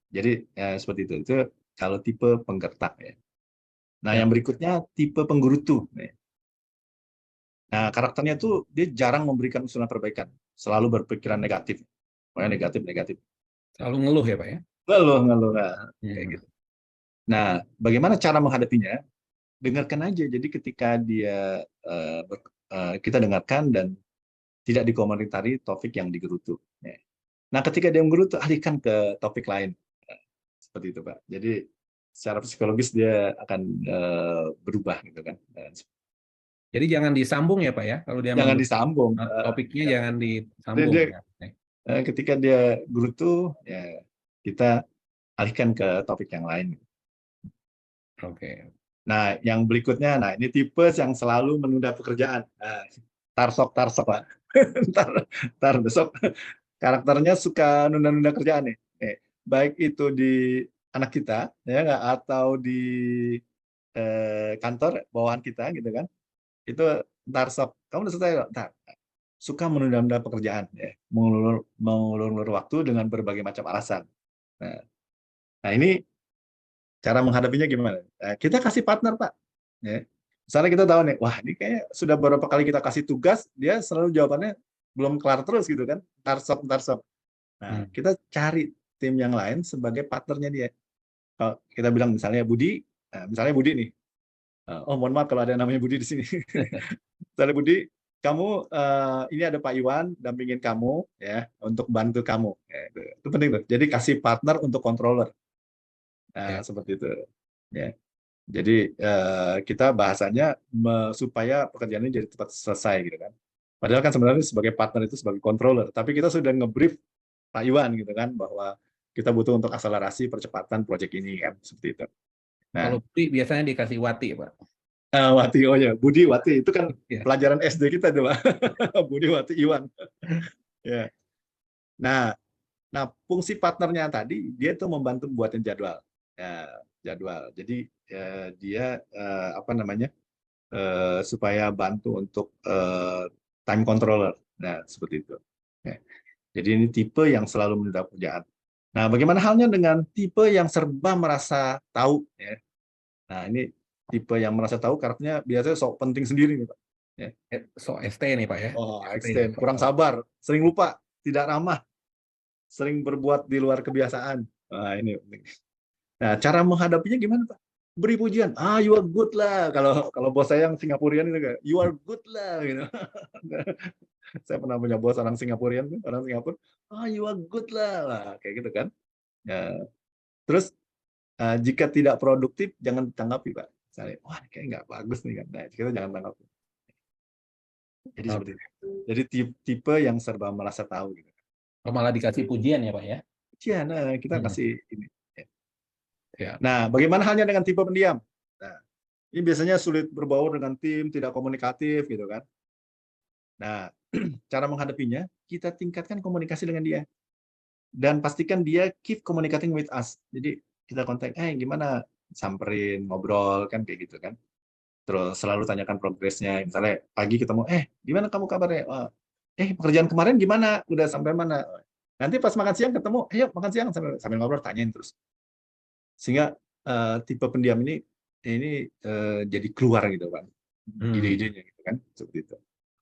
[SPEAKER 1] Jadi seperti itu. Itu kalau tipe penggertak ya. Nah, yang berikutnya tipe penggerutu. Nah, karakternya tuh dia jarang memberikan usulan perbaikan, selalu berpikiran negatif. Pokoknya negatif.
[SPEAKER 2] Selalu ngeluh ya Pak ya?
[SPEAKER 1] Ngeluh. Kayak gitu. Nah, bagaimana cara menghadapinya? Dengarkan aja. Jadi ketika dia kita dengarkan dan tidak dikomentari topik yang digerutu. Ya. Nah, ketika dia menggerutu, alihkan ke topik lain. Seperti itu, Pak. Jadi secara psikologis dia akan berubah gitu kan.
[SPEAKER 2] Jadi jangan disambung ya Pak ya, kalau dia
[SPEAKER 1] Jangan
[SPEAKER 2] menggerutu.
[SPEAKER 1] disambung.
[SPEAKER 2] Topiknya
[SPEAKER 1] Ya.
[SPEAKER 2] jangan disambung.
[SPEAKER 1] Dia,
[SPEAKER 2] Ya.
[SPEAKER 1] ketika dia gerutu, ya kita alihkan ke topik yang lain.
[SPEAKER 2] Oke.
[SPEAKER 1] Nah, yang berikutnya, nah ini tipe yang selalu menunda pekerjaan. Nah, tarsok Pak. Ntar besok karakternya suka nunda-nunda kerjaan nih. Baik itu di anak kita, ya nggak, atau di kantor bawahan kita gitu kan. Itu tarsok. Kamu udah selesai, ntar. Suka menunda-nunda pekerjaan, ya. Mengulur-ulur waktu dengan berbagai macam alasan. Nah ini cara menghadapinya gimana? Kita kasih partner, Pak. Ya. Misalnya kita tahu nih, wah ini kayak sudah beberapa kali kita kasih tugas, dia selalu jawabannya belum kelar terus gitu kan, tarsok. Nah, kita cari tim yang lain sebagai partnernya dia. Kalau kita bilang misalnya Budi nih, oh mohon maaf kalau ada yang namanya Budi di sini. Misalnya Budi, kamu ini ada Pak Iwan dampingin kamu ya untuk bantu kamu. Ya, itu penting tuh. Jadi kasih partner untuk controller. Nah, seperti itu. Ya. Jadi kita bahasanya supaya pekerjaan ini jadi cepat selesai gitu kan. Padahal kan sebenarnya sebagai partner itu sebagai controller, tapi kita sudah nge-brief Pak Iwan gitu kan bahwa kita butuh untuk akselerasi percepatan proyek ini kan seperti itu. Nah,
[SPEAKER 2] kalau Budi biasanya dikasih Wati, Pak.
[SPEAKER 1] Wati, oh ya, Budi Wati itu kan
[SPEAKER 2] Ya.
[SPEAKER 1] pelajaran SD kita tuh, Pak. Budi Wati Iwan. Ya. Nah, fungsi partnernya tadi dia tuh membantu buatin jadwal. Ya, jadwal. Jadi dia apa namanya? Supaya bantu untuk time controller. Nah, seperti itu. Ya. Jadi ini tipe yang selalu menunda pekerjaan. Nah, bagaimana halnya dengan tipe yang serba merasa tahu? Ya. Nah, ini tipe yang merasa tahu karakternya biasanya sok penting sendiri nih, Pak. Ya.
[SPEAKER 2] So ST nih Pak ya.
[SPEAKER 1] Oh,
[SPEAKER 2] ST,
[SPEAKER 1] extend, kurang sabar, sering lupa, tidak ramah, sering berbuat di luar kebiasaan. Nah, ini penting. Nah, cara menghadapinya gimana, Pak? Beri pujian. You are good lah. Kalau bos saya yang Singapurian itu kayak, you are good lah gitu. Saya pernah punya bos orang Singapura, you are good lah, kayak gitu kan. Ya. Terus jika tidak produktif jangan tanggapi, Pak. Misalnya, wah kayak nggak bagus nih kan. Nah, kita jangan tanggapi. Jadi seperti itu. Jadi tipe yang serba merasa tahu gitu.
[SPEAKER 2] Oh, malah dikasih pujian ya Pak ya.
[SPEAKER 1] Pujian, kita kasih ini.
[SPEAKER 2] Ya.
[SPEAKER 1] Nah, bagaimana halnya dengan tipe pendiam? Nah, ini biasanya sulit berbaur dengan tim, tidak komunikatif gitu kan. Nah, cara menghadapinya, kita tingkatkan komunikasi dengan dia. Dan pastikan dia keep communicating with us. Jadi kita kontak, gimana? Samperin, ngobrol, kan kayak gitu kan. Terus selalu tanyakan progresnya. Misalnya pagi ketemu, gimana kamu kabarnya? Pekerjaan kemarin gimana? Udah sampai mana? Nanti pas makan siang ketemu, ayo makan siang sambil ngobrol, tanyain terus. Sehingga tipe pendiam ini jadi keluar gitu kan. Ide-idenya gitu kan. Seperti itu.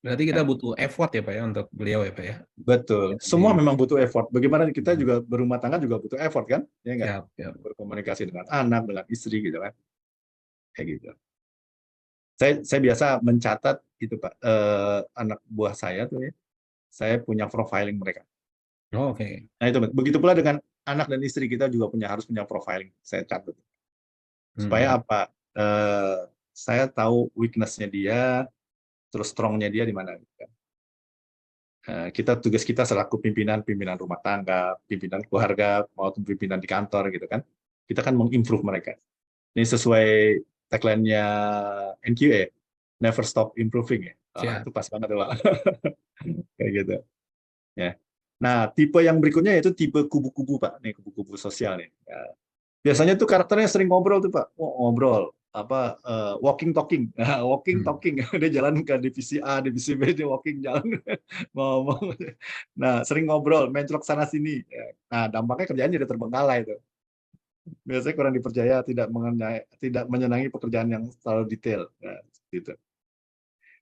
[SPEAKER 2] Berarti kita butuh effort ya Pak ya untuk beliau ya Pak ya.
[SPEAKER 1] Betul. Semua memang butuh effort. Bagaimana kita juga berumah tangga juga butuh effort kan? Ya enggak? Berkomunikasi dengan anak, dengan istri gitu kan. Kayak gitu. Saya biasa mencatat itu Pak, anak buah saya tuh ya. Saya punya profiling mereka.
[SPEAKER 2] Oke.
[SPEAKER 1] Nah itu begitu pula dengan anak dan istri kita juga harus punya profiling. Saya catat. Supaya apa? Saya tahu weakness-nya dia, terus strong-nya dia di mana. Tugas kita selaku pimpinan rumah tangga, pimpinan keluarga, maupun pimpinan di kantor gitu kan. Kita kan mengimprove mereka. Ini sesuai tagline-nya NQA, never stop improving ya. Itu pas banget Pak. Kayak gitu. Ya. Nah, tipe yang berikutnya yaitu tipe kubu-kubu Pak. Nih kubu-kubu sosial nih. Ya. Biasanya tuh karakternya sering ngobrol tuh Pak. Ngobrol walking talking. Walking talking. Dia jalan ke divisi A, divisi B, dia walking jalan ngomong. Nah, sering ngobrol, menclok sana sini. Nah, dampaknya kerjaan jadi terbengkalai itu. Biasanya kurang dipercaya, tidak menyenangi pekerjaan yang terlalu detail. Nah, gitu.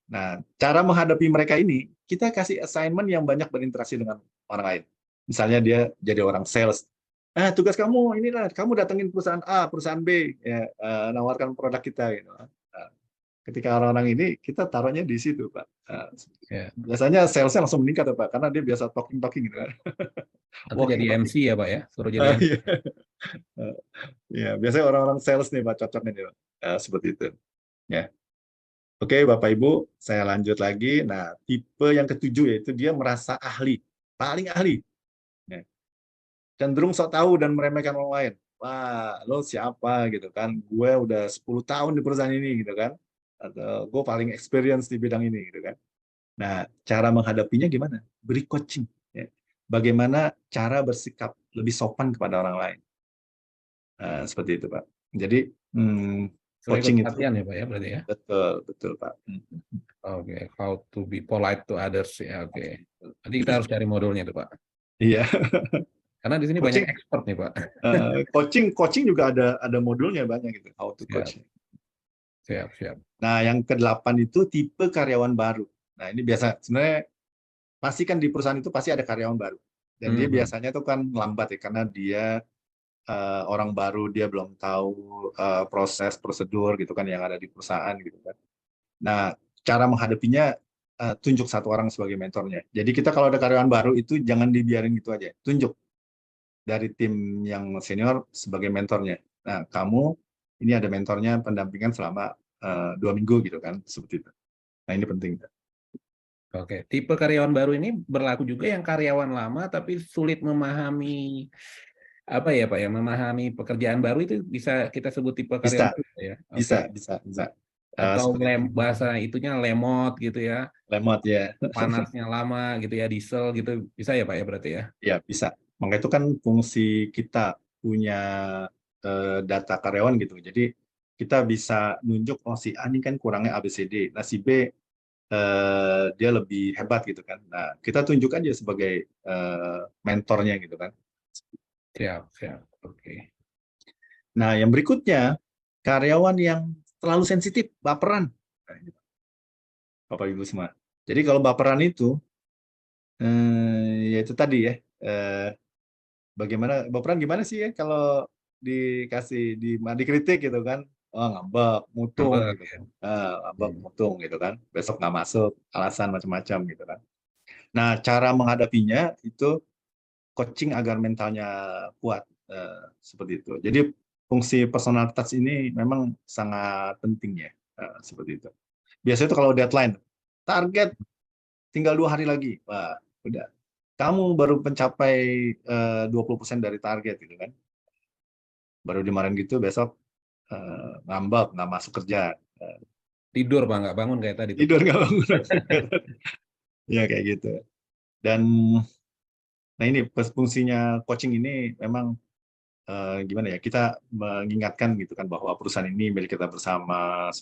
[SPEAKER 1] Nah, cara menghadapi mereka ini, kita kasih assignment yang banyak berinteraksi dengan orang lain. Misalnya dia jadi orang sales. Tugas kamu inilah, kamu datengin perusahaan A, perusahaan B, ya, nawarkan produk kita. Gitu. Nah, ketika orang-orang ini kita taruhnya di situ, Pak.
[SPEAKER 2] Ya.
[SPEAKER 1] Biasanya salesnya langsung meningkat ya, Pak, karena dia biasa talking gitu kan.
[SPEAKER 2] Atau jadi
[SPEAKER 1] Walking,
[SPEAKER 2] MC ya Pak ya, suruh jadi MC.
[SPEAKER 1] iya. Ya, biasanya orang-orang sales nih Pak, cocoknya nih Pak. Seperti itu. Ya. Oke, Bapak Ibu, saya lanjut lagi. Nah, tipe yang ketujuh yaitu dia merasa ahli, paling ahli. Ya. Cenderung sok tahu dan meremehkan orang lain. Wah, lo siapa gitu kan? Gue udah 10 tahun di perusahaan ini gitu kan. Atau gue paling experience di bidang ini gitu kan. Nah, cara menghadapinya gimana? Beri coaching. Ya. Bagaimana cara bersikap lebih sopan kepada orang lain. Seperti itu, Pak. Jadi,
[SPEAKER 2] Sering
[SPEAKER 1] coaching itu
[SPEAKER 2] latihan ya Pak ya berarti ya.
[SPEAKER 1] betul, Pak.
[SPEAKER 2] Oke, how to be polite to others ya. Oke. Nanti kita harus cari modulnya tuh Pak.
[SPEAKER 1] Iya.
[SPEAKER 2] Karena di sini
[SPEAKER 1] Coaching.
[SPEAKER 2] banyak expert nih Pak.
[SPEAKER 1] Coaching juga ada modulnya banyak gitu. How to coach.
[SPEAKER 2] Siap.
[SPEAKER 1] Nah, yang ke-8 itu tipe karyawan baru. Nah, ini biasa sebenarnya pasti kan di perusahaan itu pasti ada karyawan baru. Dan dia biasanya itu kan lambat ya karena dia orang baru, dia belum tahu proses prosedur gitu kan yang ada di perusahaan gitu kan. Nah, cara menghadapinya tunjuk satu orang sebagai mentornya. Jadi kita kalau ada karyawan baru itu jangan dibiarin gitu aja. Tunjuk dari tim yang senior sebagai mentornya. Nah, kamu ini ada mentornya pendampingan selama 2 minggu gitu kan, seperti itu. Nah, ini penting.
[SPEAKER 2] Oke, tipe karyawan baru ini berlaku juga yang karyawan lama tapi sulit memahami apa ya Pak ya, memahami pekerjaan baru itu bisa kita sebut tipe karyawan baru ya.
[SPEAKER 1] Bisa.
[SPEAKER 2] Atau bahasa itunya lemot gitu ya.
[SPEAKER 1] Lemot ya.
[SPEAKER 2] Panasnya lama gitu ya, diesel gitu. Bisa ya Pak ya berarti ya?
[SPEAKER 1] Ya, bisa. Makanya itu kan fungsi kita punya data karyawan gitu. Jadi kita bisa nunjuk, oh si A ini kan kurangnya ABCD. Nah, si B dia lebih hebat gitu kan. Nah, kita tunjuk aja sebagai mentornya gitu kan.
[SPEAKER 2] Siap. Oke.
[SPEAKER 1] Nah, yang berikutnya, karyawan yang terlalu sensitif, baperan. Bapak Ibu semua. Jadi kalau baperan itu, ya itu tadi ya, bagaimana, baperan gimana sih ya kalau dikritik gitu kan, oh ngambek, mutung
[SPEAKER 2] Ngambek,
[SPEAKER 1] gitu
[SPEAKER 2] ya.
[SPEAKER 1] kan, ngambek, mutung gitu kan, besok nggak masuk, alasan macam-macam gitu kan. Nah, cara menghadapinya itu coaching agar mentalnya kuat, seperti itu. Jadi fungsi personal touch ini memang sangat penting ya, seperti itu. Biasanya itu kalau deadline, target tinggal 2 hari lagi, wah udah. Kamu baru mencapai 20% dari target gitu kan. Baru dimarahin gitu, besok ngambek, nggak masuk kerja.
[SPEAKER 2] Tidur Pak, nggak bangun kayak tadi.
[SPEAKER 1] Tidur nggak bangun. Ya kayak gitu. Dan nah ini fungsinya coaching ini memang gimana ya, kita mengingatkan gitu kan bahwa perusahaan ini milik kita bersama.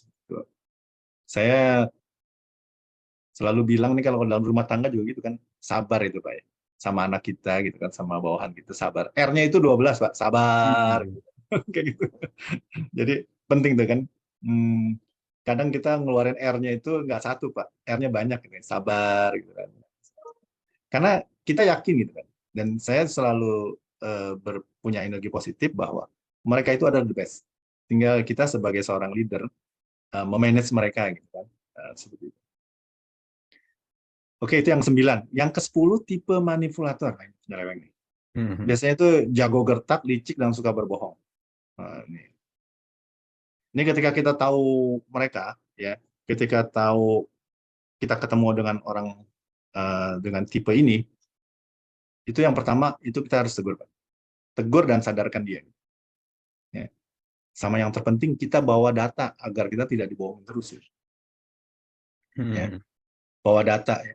[SPEAKER 1] Saya selalu bilang nih kalau dalam rumah tangga juga gitu kan, sabar itu Pak ya. Sama anak kita gitu kan, sama bawahan gitu, sabar. R-nya itu 12 Pak, sabar. Kayak gitu. Jadi penting tuh kan. Kadang kita ngeluarin R-nya itu nggak satu Pak, R-nya banyak gitu, sabar gitu kan. Karena kita yakin gitu kan. Dan saya selalu punya energi positif bahwa mereka itu adalah the best. Tinggal kita sebagai seorang leader memanage mereka gitu kan. Seperti itu. Oke, itu yang 9. Yang ke-10 tipe manipulator. Biasanya itu jago gertak, licik, dan suka berbohong. Nah, ini ketika kita tahu mereka, ya, ketika tahu kita ketemu dengan orang dengan tipe ini, itu yang pertama itu kita harus tegur, Pak. Tegur dan sadarkan dia. Ya. Sama yang terpenting kita bawa data agar kita tidak dibohongin terus. Ya. Bawa data. Ya.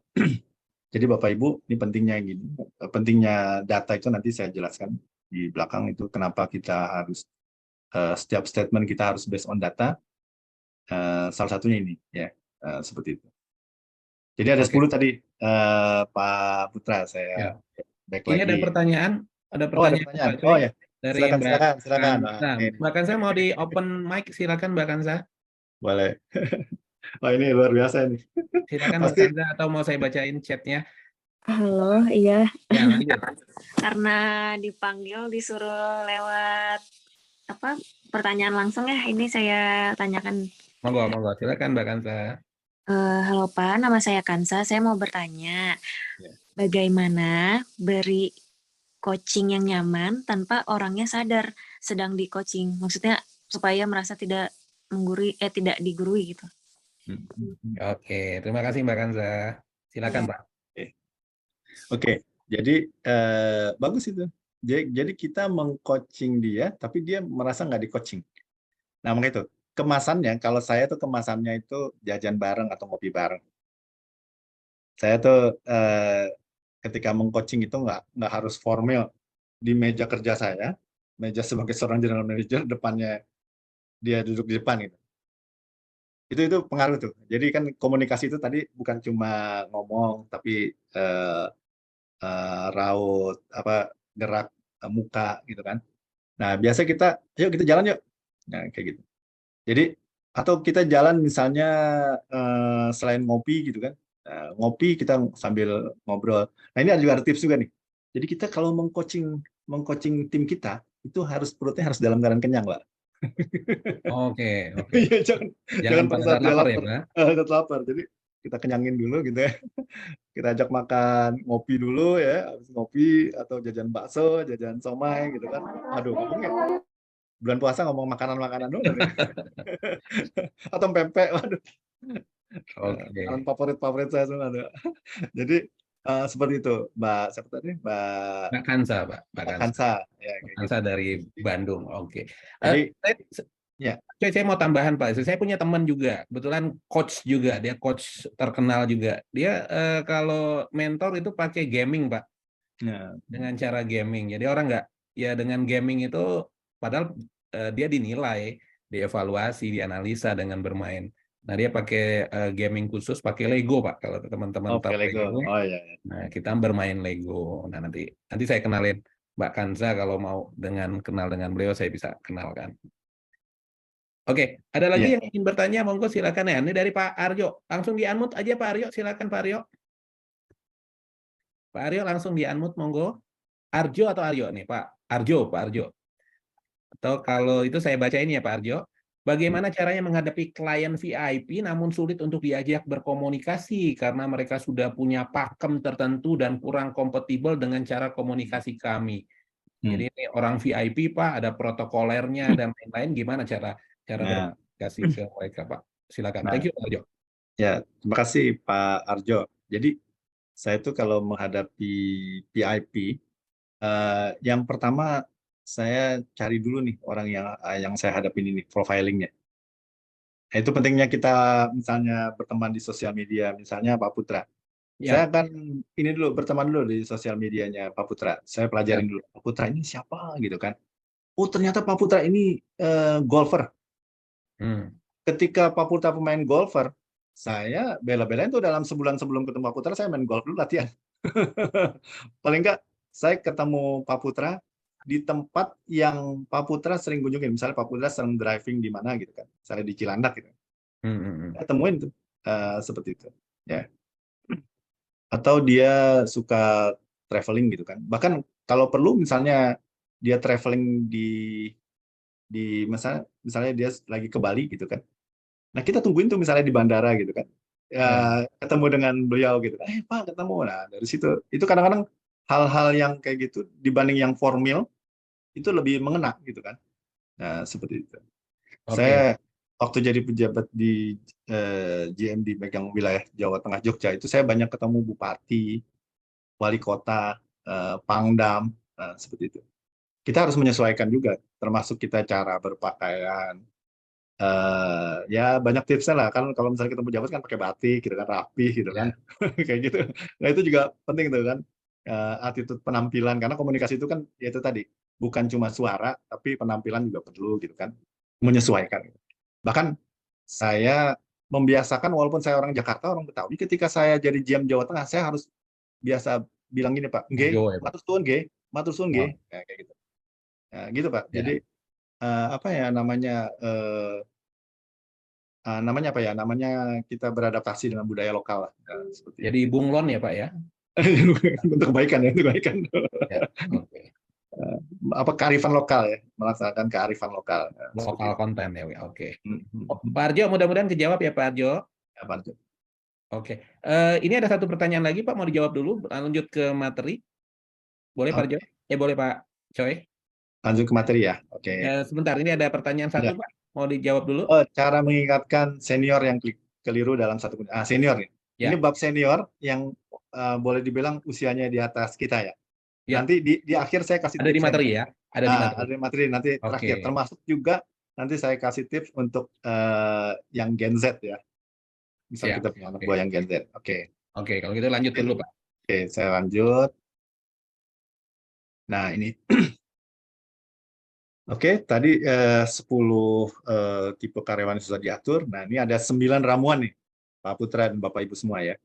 [SPEAKER 1] Jadi Bapak Ibu, ini pentingnya gini. Pentingnya data itu nanti saya jelaskan di belakang itu kenapa kita harus setiap statement kita harus based on data. Salah satunya ini, ya, seperti itu. Jadi ada 10 tadi, Pak Putra, saya back
[SPEAKER 2] ini
[SPEAKER 1] lagi.
[SPEAKER 2] ada pertanyaan.
[SPEAKER 1] Oh, ada pertanyaan. Oh ya,
[SPEAKER 2] dari
[SPEAKER 1] silakan.
[SPEAKER 2] Mbak Kansa mau di open mic, silakan Mbak Kansa.
[SPEAKER 1] Boleh. Oh ini luar biasa nih.
[SPEAKER 2] Silakan Mbak Kansa, atau mau saya bacain chatnya?
[SPEAKER 4] Halo, iya.
[SPEAKER 2] Ya, lanjut.
[SPEAKER 4] Karena dipanggil disuruh lewat pertanyaan langsung ya, ini saya tanyakan.
[SPEAKER 2] Monggo, silakan Mbak Kansa.
[SPEAKER 4] Halo Pak, nama saya Kansa. Saya mau bertanya,
[SPEAKER 1] Ya.
[SPEAKER 4] bagaimana beri coaching yang nyaman tanpa orangnya sadar sedang di coaching? Maksudnya supaya merasa tidak tidak digurui gitu.
[SPEAKER 2] Oke, terima kasih Mbak Kansa. Silakan
[SPEAKER 4] Iya.
[SPEAKER 2] Pak.
[SPEAKER 1] Oke, jadi bagus itu. Jadi kita meng-coaching dia, tapi dia merasa nggak di-coaching. Nah, makanya itu kemasannya. Kalau saya tuh kemasannya itu jajan bareng atau ngopi bareng. Saya tuh ketika meng-coaching itu nggak harus formal di meja kerja saya, meja sebagai seorang general manager, depannya dia duduk di depan gitu. Itu pengaruh tuh. Jadi kan komunikasi itu tadi bukan cuma ngomong, tapi raut gerak muka gitu kan. Nah, biasa kita yuk kita jalan yuk. Nah, kayak gitu. Jadi atau kita jalan misalnya selain ngopi gitu kan. Ngopi kita sambil ngobrol. Nah, ini juga ada tips juga nih. Jadi kita kalau meng-coaching tim kita itu perutnya harus dalam keadaan kenyang, Pak.
[SPEAKER 2] Oke.
[SPEAKER 1] Iya, jangan pada
[SPEAKER 2] pada
[SPEAKER 1] saat
[SPEAKER 2] saat
[SPEAKER 1] dia
[SPEAKER 2] lapar ya,
[SPEAKER 1] lapar.
[SPEAKER 2] Pak.
[SPEAKER 1] Saat lapar. Jadi kita kenyangin dulu gitu ya. Kita ajak makan ngopi dulu ya, habis ngopi atau jajan bakso, jajan somai gitu kan. Aduh, ngomongnya bulan puasa ngomong makanan-makanan dulu nih. Atau pempek, waduh.
[SPEAKER 2] Oke.
[SPEAKER 1] Makanan favorit saya semua ada. Jadi seperti itu, Mbak siapa tadi?
[SPEAKER 2] Mbak Kansa, Pak. Mbak Kansa.
[SPEAKER 1] Kansa. Ya,
[SPEAKER 2] Mbak
[SPEAKER 1] kayak
[SPEAKER 2] Kansa
[SPEAKER 1] gitu.
[SPEAKER 2] dari Bandung. Oke.
[SPEAKER 1] Jadi, ya.
[SPEAKER 2] Saya mau tambahan Pak. Saya punya teman juga, kebetulan coach juga, dia coach terkenal juga. Dia kalau mentor itu pakai gaming Pak, dengan cara gaming. Jadi orang nggak, ya dengan gaming itu, padahal dia dinilai, dievaluasi, dianalisa dengan bermain. Nah dia pakai gaming khusus, pakai Lego Pak. Kalau teman-teman tahu Lego,
[SPEAKER 1] Oh iya.
[SPEAKER 2] nah kita bermain Lego. Nah nanti saya kenalin Mbak Kansa, kalau mau kenal dengan beliau saya bisa kenalkan. Oke, ada lagi yang ingin bertanya, monggo silakan ya. Ini dari Pak Aryo. Langsung di-unmute aja Pak Aryo, silakan Pak Aryo. Pak Aryo langsung di-unmute, monggo. Arjo atau Aryo nih, Pak Arjo. Atau kalau itu saya bacain ya Pak Arjo. Bagaimana caranya menghadapi klien VIP namun sulit untuk diajak berkomunikasi karena mereka sudah punya pakem tertentu dan kurang kompatibel dengan cara komunikasi kami. Jadi ini orang VIP Pak, ada protokolernya dan lain-lain, gimana cara berkomunikasi ke mereka Pak? Silakan. Thank you Pak Arjo.
[SPEAKER 1] Ya, terima kasih Pak Arjo. Jadi saya tuh kalau menghadapi VIP, yang pertama saya cari dulu nih orang yang saya hadapin ini, profilingnya. Nah, itu pentingnya kita misalnya berteman di sosial media, misalnya Pak Putra. Saya akan ini dulu, berteman dulu di sosial medianya Pak Putra. Saya pelajarin dulu, Pak Putra ini siapa gitu kan. Oh ternyata Pak Putra ini golfer. Ketika Pak Putra pemain golfer, saya bela-belain tuh dalam sebulan sebelum ketemu Pak Putra, saya main golf dulu latihan. Paling enggak, saya ketemu Pak Putra di tempat yang Pak Putra sering kunjungin. Misalnya Pak Putra sering driving di mana gitu kan. Misalnya di Cilandak gitu. Ketemuin tuh seperti itu. Ya. Atau dia suka traveling gitu kan. Bahkan kalau perlu misalnya dia traveling di misalnya dia lagi ke Bali gitu kan. Nah, kita tungguin tuh misalnya di bandara gitu kan. Ketemu dengan beliau gitu. Pak, ketemu. Nah, dari situ itu kadang-kadang hal-hal yang kayak gitu dibanding yang formal itu lebih mengena gitu kan. Nah, seperti itu. Saya waktu jadi pejabat di JMD megang wilayah Jawa Tengah Jogja itu saya banyak ketemu bupati, wali kota, pangdam, seperti itu. Kita harus menyesuaikan juga, termasuk kita cara berpakaian. Ya banyak tipsnya lah kan, kalau misalnya ketemu pejabat kan pakai batik gitu kan, rapi gitu kan, kayak gitu. Nah itu juga penting tuh kan, attitude penampilan, karena komunikasi itu kan ya itu tadi bukan cuma suara tapi penampilan juga perlu gitu kan, menyesuaikan. Bahkan saya membiasakan, walaupun saya orang Jakarta, orang Betawi, ketika saya jadi GM Jawa Tengah saya harus biasa bilang gini Pak, nggih, matur suwun nggih, matur suwun nggih, kayak gitu. Nah, gitu Pak. Jadi apa ya namanya apa ya namanya kita beradaptasi dengan budaya lokal lah.
[SPEAKER 2] Jadi bunglon ya Pak ya.
[SPEAKER 1] Untuk kebaikan ya, untuk kebaikan.
[SPEAKER 2] Oke.
[SPEAKER 1] apa kearifan lokal ya, melaksanakan kearifan lokal. Seperti
[SPEAKER 2] Lokal
[SPEAKER 1] itu.
[SPEAKER 2] konten ya, oke.
[SPEAKER 1] Hmm.
[SPEAKER 2] Pak Arjo, mudah-mudahan kejawab ya Pak Arjo.
[SPEAKER 1] Apa tuh?
[SPEAKER 2] Oke. Ini ada satu pertanyaan lagi Pak, mau dijawab dulu, lanjut ke materi. Boleh Pak Arjo? Boleh Pak Choi.
[SPEAKER 1] Lanjut ke materi ya. Oke.
[SPEAKER 2] Sebentar, ini ada pertanyaan satu Pak, mau dijawab dulu.
[SPEAKER 1] Oh, cara mengingatkan senior yang keliru dalam satu senior nih.
[SPEAKER 2] Ya.
[SPEAKER 1] Ini bab senior yang boleh dibilang usianya di atas kita ya.
[SPEAKER 2] Ya.
[SPEAKER 1] Nanti di akhir saya kasih
[SPEAKER 2] Ada di
[SPEAKER 1] tips
[SPEAKER 2] materi ya? Ada di materi.
[SPEAKER 1] Ada di materi nanti terakhir.
[SPEAKER 2] Oke.
[SPEAKER 1] Termasuk juga nanti saya kasih tips untuk yang Gen Z ya. Misal
[SPEAKER 2] Siap.
[SPEAKER 1] kita punya anak
[SPEAKER 2] Oke.
[SPEAKER 1] buah yang Gen Z. Oke.
[SPEAKER 2] Oke, kalau gitu lanjut dulu Pak.
[SPEAKER 1] Oke, saya lanjut. Nah, ini. Oke, tadi 10 tipe karyawan yang sudah diatur. Nah, ini ada 9 ramuan nih, Pak Putra dan Bapak Ibu semua ya.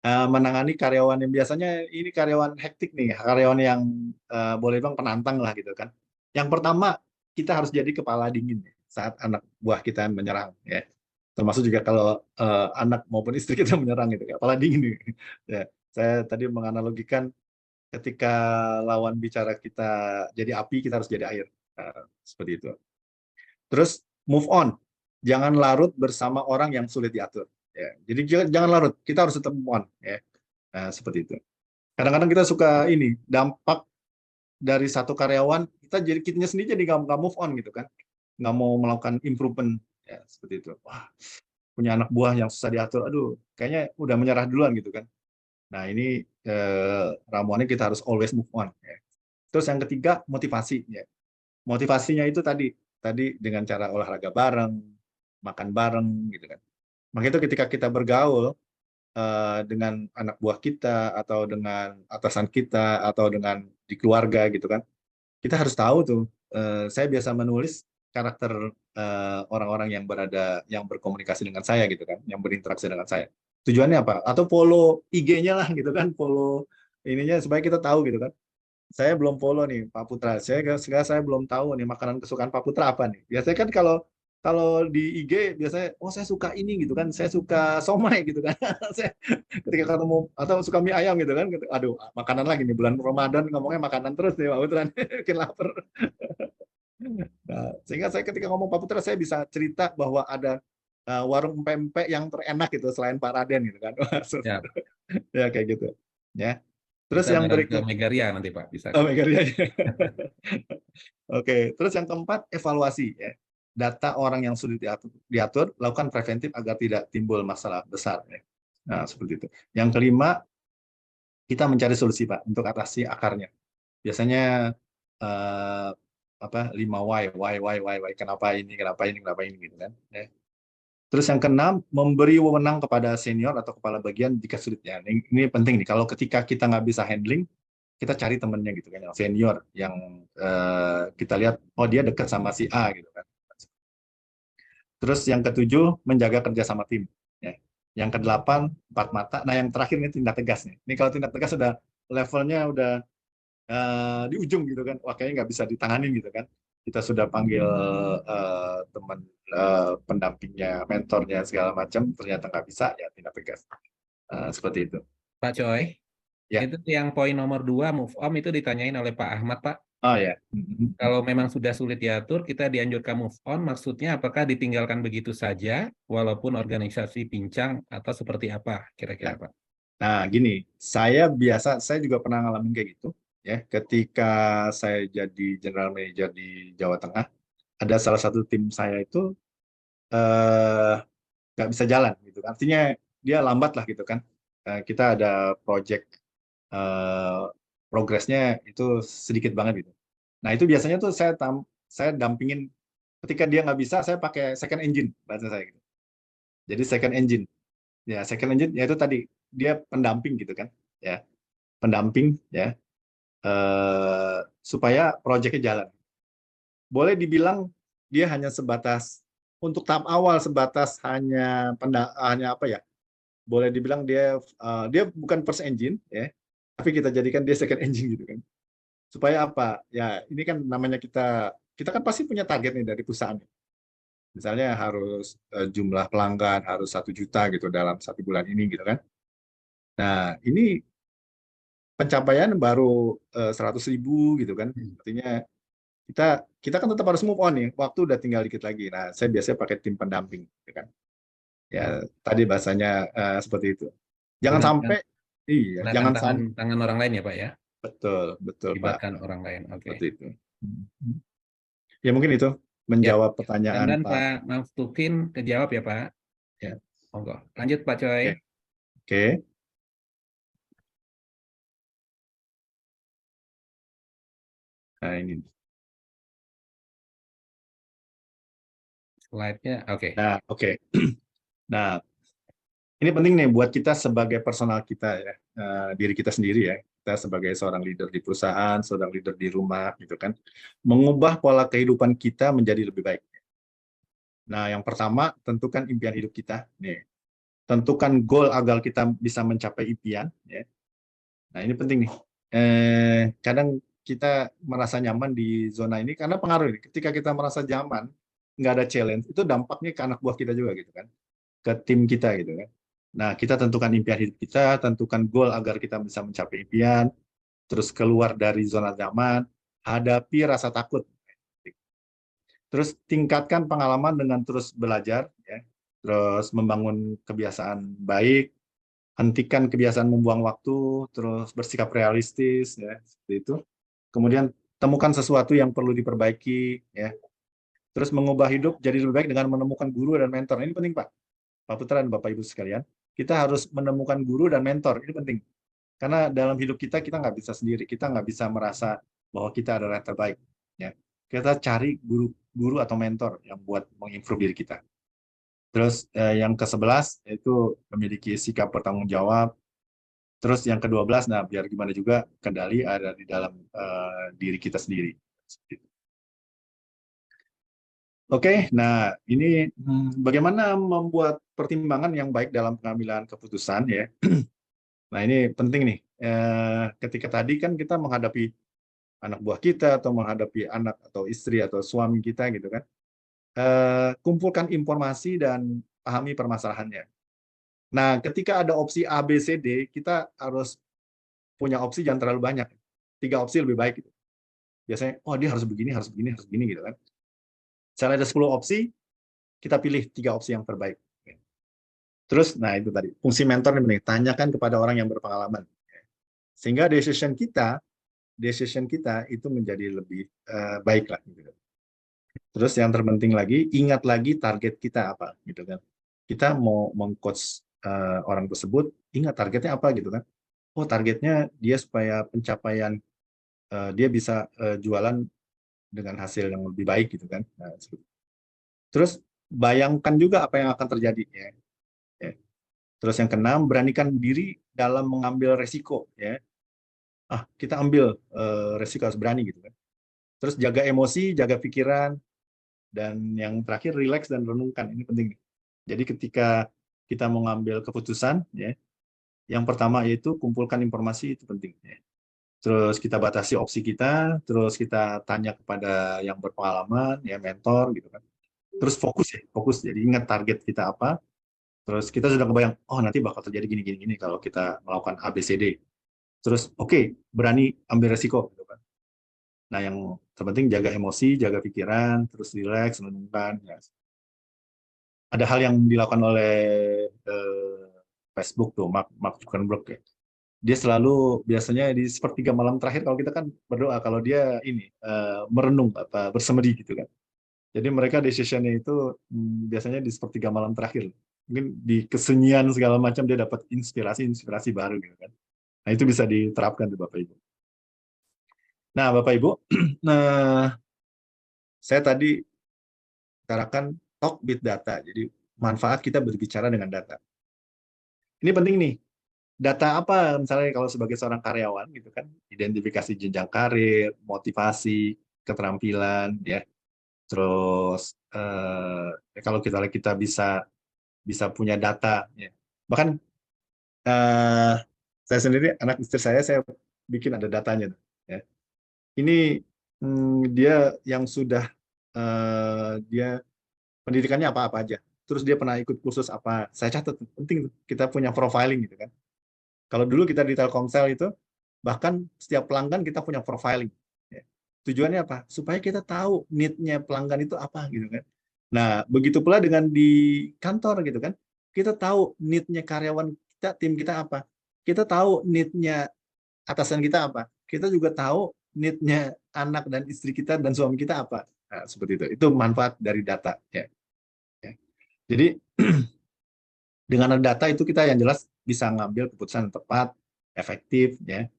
[SPEAKER 1] Menangani karyawan yang biasanya ini karyawan hektik nih, karyawan yang boleh bilang penantang lah gitu kan. Yang pertama, kita harus jadi kepala dingin saat anak buah kita menyerang ya. Termasuk juga kalau anak maupun istri kita menyerang gitu, kepala dingin nih. Ya, saya tadi menganalogikan ketika lawan bicara kita jadi api, kita harus jadi air. Seperti itu. Terus move on, jangan larut bersama orang yang sulit diatur. Ya, jadi jangan larut, kita harus tetap move on. Ya, seperti itu. Kadang-kadang kita suka ini dampak dari satu karyawan, kitanya sendiri jadi nggak move on gitu kan, nggak mau melakukan improvement. Ya, seperti itu. Wah, punya anak buah yang susah diatur, aduh, kayaknya udah menyerah duluan gitu kan. Nah ini ramuannya kita harus always move on. Ya. Terus yang ketiga motivasi. Ya. Motivasinya itu tadi dengan cara olahraga bareng, makan bareng gitu kan. Maka itu ketika kita bergaul dengan anak buah kita atau dengan atasan kita atau dengan di keluarga gitu kan, kita harus tahu tuh. Saya biasa menulis karakter orang-orang yang berkomunikasi dengan saya gitu kan, yang berinteraksi dengan saya. Tujuannya apa? Atau follow IG-nya lah gitu kan, follow ininya supaya kita tahu gitu kan. Saya belum follow nih Pak Putra. Saya belum tahu nih makanan kesukaan Pak Putra apa nih. Biasanya kan kalau di IG biasanya, oh saya suka ini gitu kan, saya suka somai gitu kan. Saya ketika ketemu atau suka mie ayam gitu kan, aduh makanan lagi nih bulan Ramadan ngomongnya makanan terus nih Pak Putra, bikin lapar. Nah, sehingga saya ketika ngomong Pak Putra saya bisa cerita bahwa ada warung pempek yang terenak gitu selain Pak Raden gitu kan.
[SPEAKER 2] Ya.
[SPEAKER 1] Ya kayak gitu. Ya. Terus
[SPEAKER 2] Kita
[SPEAKER 1] yang
[SPEAKER 2] bareng ke
[SPEAKER 1] berikut
[SPEAKER 2] Megaria nanti Pak, bisa.
[SPEAKER 1] Oh, Megaria. Oke, terus yang keempat evaluasi ya. Data orang yang sulit diatur, lakukan preventif agar tidak timbul masalah besar ya. Nah, seperti itu. Yang kelima, kita mencari solusi Pak untuk atasi akarnya. Biasanya 5 why, kenapa ini gitu kan. Ya. Terus yang keenam, memberi wewenang kepada senior atau kepala bagian jika sulit ya. Ini penting nih, kalau ketika kita nggak bisa handling, kita cari temennya gitu kan, yang senior, yang kita lihat, oh dia dekat sama si A gitu kan. Terus yang ketujuh, menjaga kerja sama tim. Ya. Yang kedelapan, 4 mata. Nah yang terakhir ini tindak tegas nih. Ini kalau tindak tegas sudah levelnya udah di ujung gitu kan, wah kayaknya nggak bisa ditanganin gitu kan. Kita sudah panggil teman pendampingnya, mentornya segala macam, ternyata nggak bisa, ya tindak tegas. Seperti itu.
[SPEAKER 2] Pak Choi,
[SPEAKER 1] Ya.
[SPEAKER 2] itu yang poin nomor 2, move on, itu ditanyain oleh Pak Ahmad Pak.
[SPEAKER 1] Oh ya.
[SPEAKER 2] Kalau memang sudah sulit diatur, kita dianjurkan move on, maksudnya apakah ditinggalkan begitu saja, walaupun organisasi pincang, atau seperti apa kira-kira Pak?
[SPEAKER 1] Nah gini, saya juga pernah ngalamin kayak gitu. Ya, ketika saya jadi general manager di Jawa Tengah, ada salah satu tim saya itu nggak bisa jalan gitu. Artinya dia lambat lah gitu kan. Kita ada project progresnya itu sedikit banget gitu. Nah itu biasanya tuh saya dampingin ketika dia nggak bisa, saya pakai second engine bahasa saya gitu. Jadi second engine, ya second engine yaitu tadi dia pendamping gitu kan, ya pendamping ya. Supaya proyeknya jalan. Boleh dibilang dia hanya sebatas untuk tahap awal sebatas hanya apa ya? Boleh dibilang dia bukan first engine ya, tapi kita jadikan dia second engine gitu kan. Supaya apa? Ya ini kan namanya kita kan pasti punya target nih dari perusahaan. Misalnya harus jumlah pelanggan harus 1 juta gitu dalam 1 bulan ini gitu kan. Nah ini pencapaian baru 100.000 gitu kan. Artinya kita kan tetap harus move on nih. Waktu udah tinggal dikit lagi. Nah, saya biasanya pakai tim pendamping, gitu kan. Ya, tadi bahasanya seperti itu. Jangan sampai, iya,
[SPEAKER 2] Gunakan
[SPEAKER 1] jangan
[SPEAKER 2] tangan
[SPEAKER 1] sampai.
[SPEAKER 2] tangan orang lain ya Pak ya.
[SPEAKER 1] Betul, betul Pak.
[SPEAKER 2] Libatkan orang lain. Oke.
[SPEAKER 1] Seperti itu. Ya mungkin itu menjawab pertanyaan
[SPEAKER 2] Dan
[SPEAKER 1] Pak.
[SPEAKER 2] Pak Maftukin kejawab ya Pak.
[SPEAKER 1] Ya.
[SPEAKER 2] Monggo. Lanjut Pak Coy.
[SPEAKER 1] Oke. Nah, ini.
[SPEAKER 2] Slide-nya. Oke.
[SPEAKER 1] Nah, oke. Nah, ini penting nih buat kita sebagai personal kita ya, diri kita sendiri ya. Kita sebagai seorang leader di perusahaan, seorang leader di rumah gitu kan. Mengubah pola kehidupan kita menjadi lebih baik. Nah, yang pertama, tentukan impian hidup kita. Nih, tentukan goal agar kita bisa mencapai impian. Ya. Nah, ini penting nih. Kadang kita merasa nyaman di zona ini karena pengaruh ini. Ketika kita merasa nyaman, nggak ada challenge, itu dampaknya ke anak buah kita juga gitu kan, ke tim kita gitu kan. Nah, kita tentukan impian hidup kita, tentukan goal agar kita bisa mencapai impian, terus keluar dari zona nyaman, hadapi rasa takut. Terus tingkatkan pengalaman dengan terus belajar, ya. Terus membangun kebiasaan baik, hentikan kebiasaan membuang waktu, terus bersikap realistis, ya, seperti itu. Kemudian temukan sesuatu yang perlu diperbaiki, ya. Terus mengubah hidup jadi lebih baik dengan menemukan guru dan mentor. Ini penting Pak. Pak Putra dan Bapak Ibu sekalian. Kita harus menemukan guru dan mentor. Ini penting. Karena dalam hidup kita nggak bisa sendiri. Kita nggak bisa merasa bahwa kita adalah yang terbaik. Ya. Kita cari guru atau mentor yang buat mengimprove diri kita. Terus yang ke-11 yaitu memiliki sikap bertanggung jawab. Terus yang ke-12, nah biar gimana juga kendali ada di dalam diri kita sendiri. Oke, nah ini bagaimana membuat pertimbangan yang baik dalam pengambilan keputusan ya. Nah ini penting nih. Ketika tadi kan kita menghadapi anak buah kita atau menghadapi anak atau istri atau suami kita gitu kan. Kumpulkan informasi dan pahami permasalahannya. Nah ketika ada opsi A, B, C, D, kita harus punya opsi jangan terlalu banyak. 3 opsi lebih baik. Gitu. Biasanya, oh dia harus begini, harus begini, harus begini gitu kan. Misalnya ada 10 opsi, kita pilih 3 opsi yang terbaik. Terus, nah itu tadi, fungsi mentor ini penting. Tanyakan kepada orang yang berpengalaman. Sehingga decision kita itu menjadi lebih baik lah. Gitu. Terus yang terpenting lagi, ingat lagi target kita apa. Gitu kan. Kita mau meng-coach orang tersebut, ingat targetnya apa gitu kan. Oh targetnya dia supaya pencapaian, dia bisa jualan dengan hasil yang lebih baik gitu kan. Nah, terus bayangkan juga apa yang akan terjadi ya. Terus yang keenam, beranikan diri dalam mengambil resiko ya. Kita ambil resiko, harus berani gitu kan. Terus jaga emosi, jaga pikiran, dan yang terakhir rileks dan renungkan. Ini penting. Jadi ketika kita mau ngambil keputusan ya, yang pertama yaitu kumpulkan informasi, itu penting ya. Terus kita batasi opsi kita, terus kita tanya kepada yang berpengalaman, ya mentor gitu kan. Terus fokus. Jadi ingat target kita apa. Terus kita sudah kebayang, oh nanti bakal terjadi gini kalau kita melakukan ABCD. Terus oke, berani ambil resiko gitu kan. Nah, yang terpenting jaga emosi, jaga pikiran, terus rileks, menenangkan. Ya. Ada hal yang dilakukan oleh Facebook tuh, Mark Zuckerberg ya. Dia selalu biasanya di sepertiga malam terakhir kalau kita kan berdoa, kalau dia ini merenung apa bersemedi gitu kan. Jadi mereka decision-nya itu biasanya di sepertiga malam terakhir. Mungkin di kesunyian segala macam dia dapat inspirasi baru gitu kan. Nah, itu bisa diterapkan tuh Bapak Ibu. Nah, Bapak Ibu, saya tadi utarakan talk with data. Jadi manfaat kita berbicara dengan data. Ini penting nih. Data apa misalnya kalau sebagai seorang karyawan gitu kan, identifikasi jenjang karir, motivasi, keterampilan ya. Terus kalau kita bisa punya data ya. Bahkan saya sendiri, anak istri saya bikin ada datanya ya. Ini dia yang sudah dia pendidikannya apa aja. Terus dia pernah ikut kursus apa. Saya catat, penting kita punya profiling gitu kan. Kalau dulu kita di Telkomsel itu Bahkan setiap pelanggan kita punya profiling. Ya. Tujuannya apa? Supaya kita tahu need-nya pelanggan itu apa gitu kan. Nah, begitu pula dengan di kantor gitu kan. Kita tahu need-nya karyawan kita, tim kita apa. Kita tahu need-nya atasan kita apa. Kita juga tahu need-nya anak dan istri kita dan suami kita apa. Nah, seperti itu. Itu manfaat dari data. Ya. Ya. Jadi dengan data itu kita yang jelas bisa ngambil keputusan yang tepat, efektif, ya,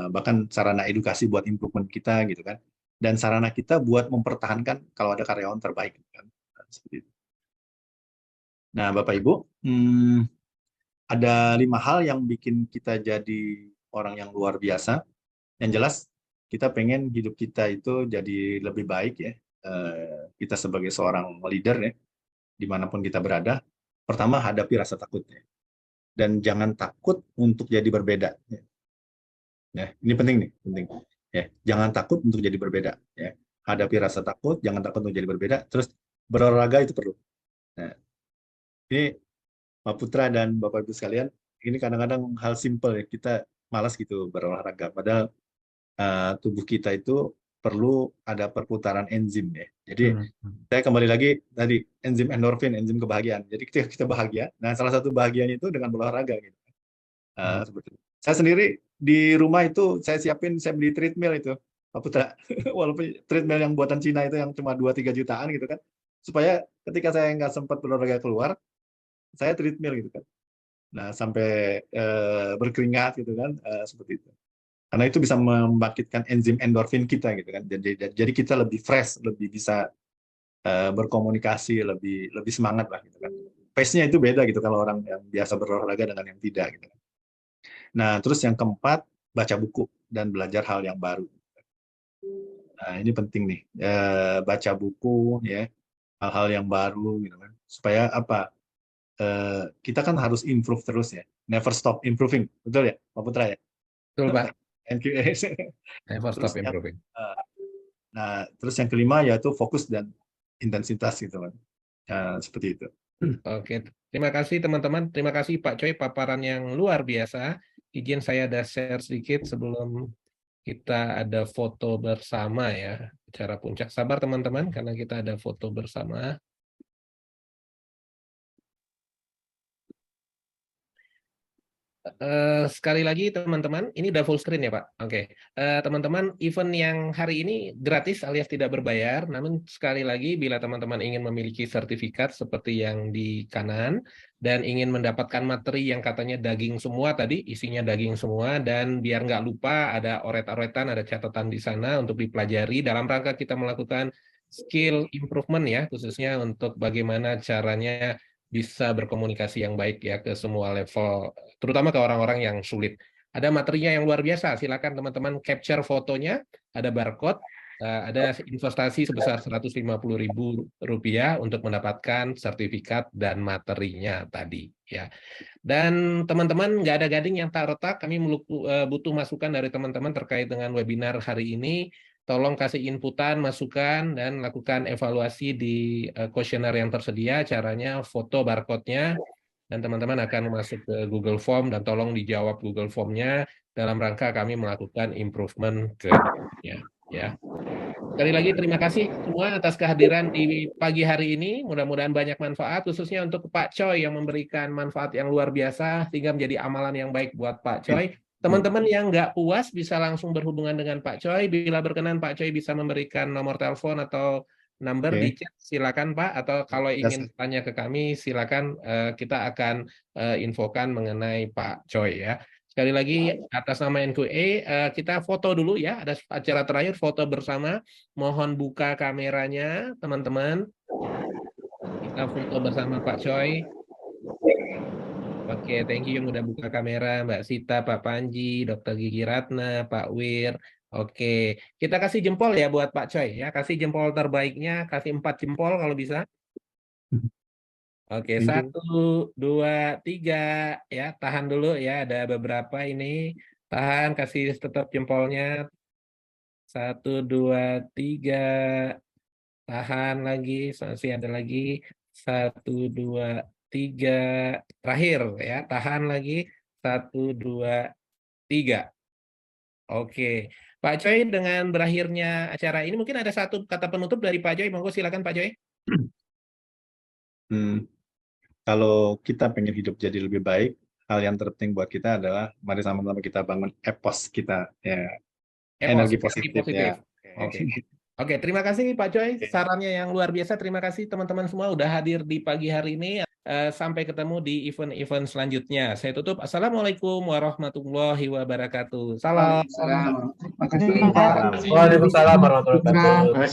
[SPEAKER 1] bahkan sarana edukasi buat improvement kita gitu kan, dan sarana kita buat mempertahankan kalau ada karyawan terbaik. Gitu kan. Seperti itu. Nah, Bapak Ibu, ada 5 hal yang bikin kita jadi orang yang luar biasa. Yang jelas kita pengen hidup kita itu jadi lebih baik ya. Kita sebagai seorang leader ya, dimanapun kita berada, pertama hadapi rasa takutnya. Dan jangan takut untuk jadi berbeda. Ya, ini penting nih, penting. Ya, jangan takut untuk jadi berbeda. Ya, hadapi rasa takut, jangan takut untuk jadi berbeda. Terus berolahraga itu perlu. Nah, ini Pak Putra dan Bapak Ibu sekalian, ini kadang-kadang hal simple ya, kita malas gitu berolahraga. Padahal tubuh kita itu perlu ada perputaran enzim ya. Jadi saya kembali lagi tadi enzim endorfin, enzim kebahagiaan. Jadi ketika kita bahagia, nah salah satu bahagianya itu dengan berolahraga gitu. Seperti itu. Saya sendiri di rumah itu saya beli treadmill itu, Pak Putra. Walaupun treadmill yang buatan Cina itu yang cuma 2-3 jutaan gitu kan. Supaya ketika saya nggak sempat berolahraga keluar, saya treadmill gitu kan. Nah, sampai berkeringat gitu kan, seperti itu. Karena itu bisa membangkitkan enzim endorfin kita gitu kan. Jadi kita lebih fresh, lebih bisa berkomunikasi, lebih semangat lah gitu kan. Pace-nya itu beda gitu kalau orang yang biasa berolahraga dengan yang tidak gitu kan. Nah, terus yang keempat, baca buku dan belajar hal yang baru. Nah, ini penting nih, baca buku, ya, hal-hal yang baru, gitu kan. Supaya apa? Kita kan harus improve terus ya, never stop improving, betul ya, Pak Putra ya?
[SPEAKER 2] Betul, Pak.
[SPEAKER 1] Thank you.
[SPEAKER 2] Never stop improving.
[SPEAKER 1] Nah, terus yang kelima yaitu fokus dan intensitas gitu kan. Seperti itu.
[SPEAKER 2] Oke, terima kasih teman-teman. Terima kasih Pak Choi, paparan yang luar biasa. Izin saya ada share sedikit sebelum kita ada foto bersama ya, acara puncak. Sabar teman-teman, karena kita ada foto bersama. Sekali lagi teman-teman, ini udah full screen ya Pak? Oke. Teman-teman, event yang hari ini gratis alias tidak berbayar, namun sekali lagi bila teman-teman ingin memiliki sertifikat seperti yang di kanan, dan ingin mendapatkan materi yang katanya daging semua tadi, isinya daging semua, dan biar nggak lupa ada oret-oretan, ada catatan di sana untuk dipelajari dalam rangka kita melakukan skill improvement ya, khususnya untuk bagaimana caranya bisa berkomunikasi yang baik ya ke semua level, terutama ke orang-orang yang sulit. Ada materinya yang luar biasa, silakan teman-teman capture fotonya, ada barcode, ada investasi sebesar Rp150.000 untuk mendapatkan sertifikat dan materinya tadi ya. Dan teman-teman nggak ada gading yang tak retak, kami butuh masukan dari teman-teman terkait dengan webinar hari ini. Tolong kasih inputan, masukan, dan lakukan evaluasi di kuesioner yang tersedia. Caranya foto barcode-nya, dan teman-teman akan masuk ke Google Form, dan tolong dijawab Google Form-nya dalam rangka kami melakukan improvement ke depannya. Ya. Sekali lagi terima kasih semua atas kehadiran di pagi hari ini. Mudah-mudahan banyak manfaat, khususnya untuk Pak Choi yang memberikan manfaat yang luar biasa, sehingga menjadi amalan yang baik buat Pak Choi. Teman-teman yang nggak puas bisa langsung berhubungan dengan Pak Choi. Bila berkenan Pak Choi bisa memberikan nomor telepon atau number di chat, silakan Pak. Atau kalau ingin tanya ke kami, silakan, kita akan infokan mengenai Pak Choi ya. Sekali lagi atas nama NQA, kita foto dulu ya. Ada acara terakhir foto bersama. Mohon buka kameranya teman-teman. Kita foto bersama Pak Choi. Oke, thank you yang udah buka kamera, Mbak Sita, Pak Panji, Dr. Gigi Ratna, Pak Wir. Oke, kita kasih jempol ya buat Pak Choi ya, kasih jempol terbaiknya, kasih 4 jempol kalau bisa. Oke, 1, 2, 3 ya, tahan dulu ya, ada beberapa ini. Tahan, kasih tetap jempolnya. 1, 2, 3. Tahan lagi, masih ada lagi. 1, 2, 3. Terakhir ya, tahan lagi. 1, 2, 3. Oke, Pak Choi, dengan berakhirnya acara ini mungkin ada satu kata penutup dari Pak Choi. Monggo silakan Pak Choi.
[SPEAKER 1] Kalau kita pengen hidup jadi lebih baik, hal yang terpenting buat kita adalah mari sama-sama kita bangun epos kita, ya, energi positif ya.
[SPEAKER 2] Oke. Oke, terima kasih Pak Choi, sarannya yang luar biasa. Terima kasih teman-teman semua udah hadir di pagi hari ini. Sampai ketemu di event-event selanjutnya. Saya tutup. Assalamualaikum warahmatullahi wabarakatuh. Salam.
[SPEAKER 5] Waalaikumsalam warahmatullahi wabarakatuh.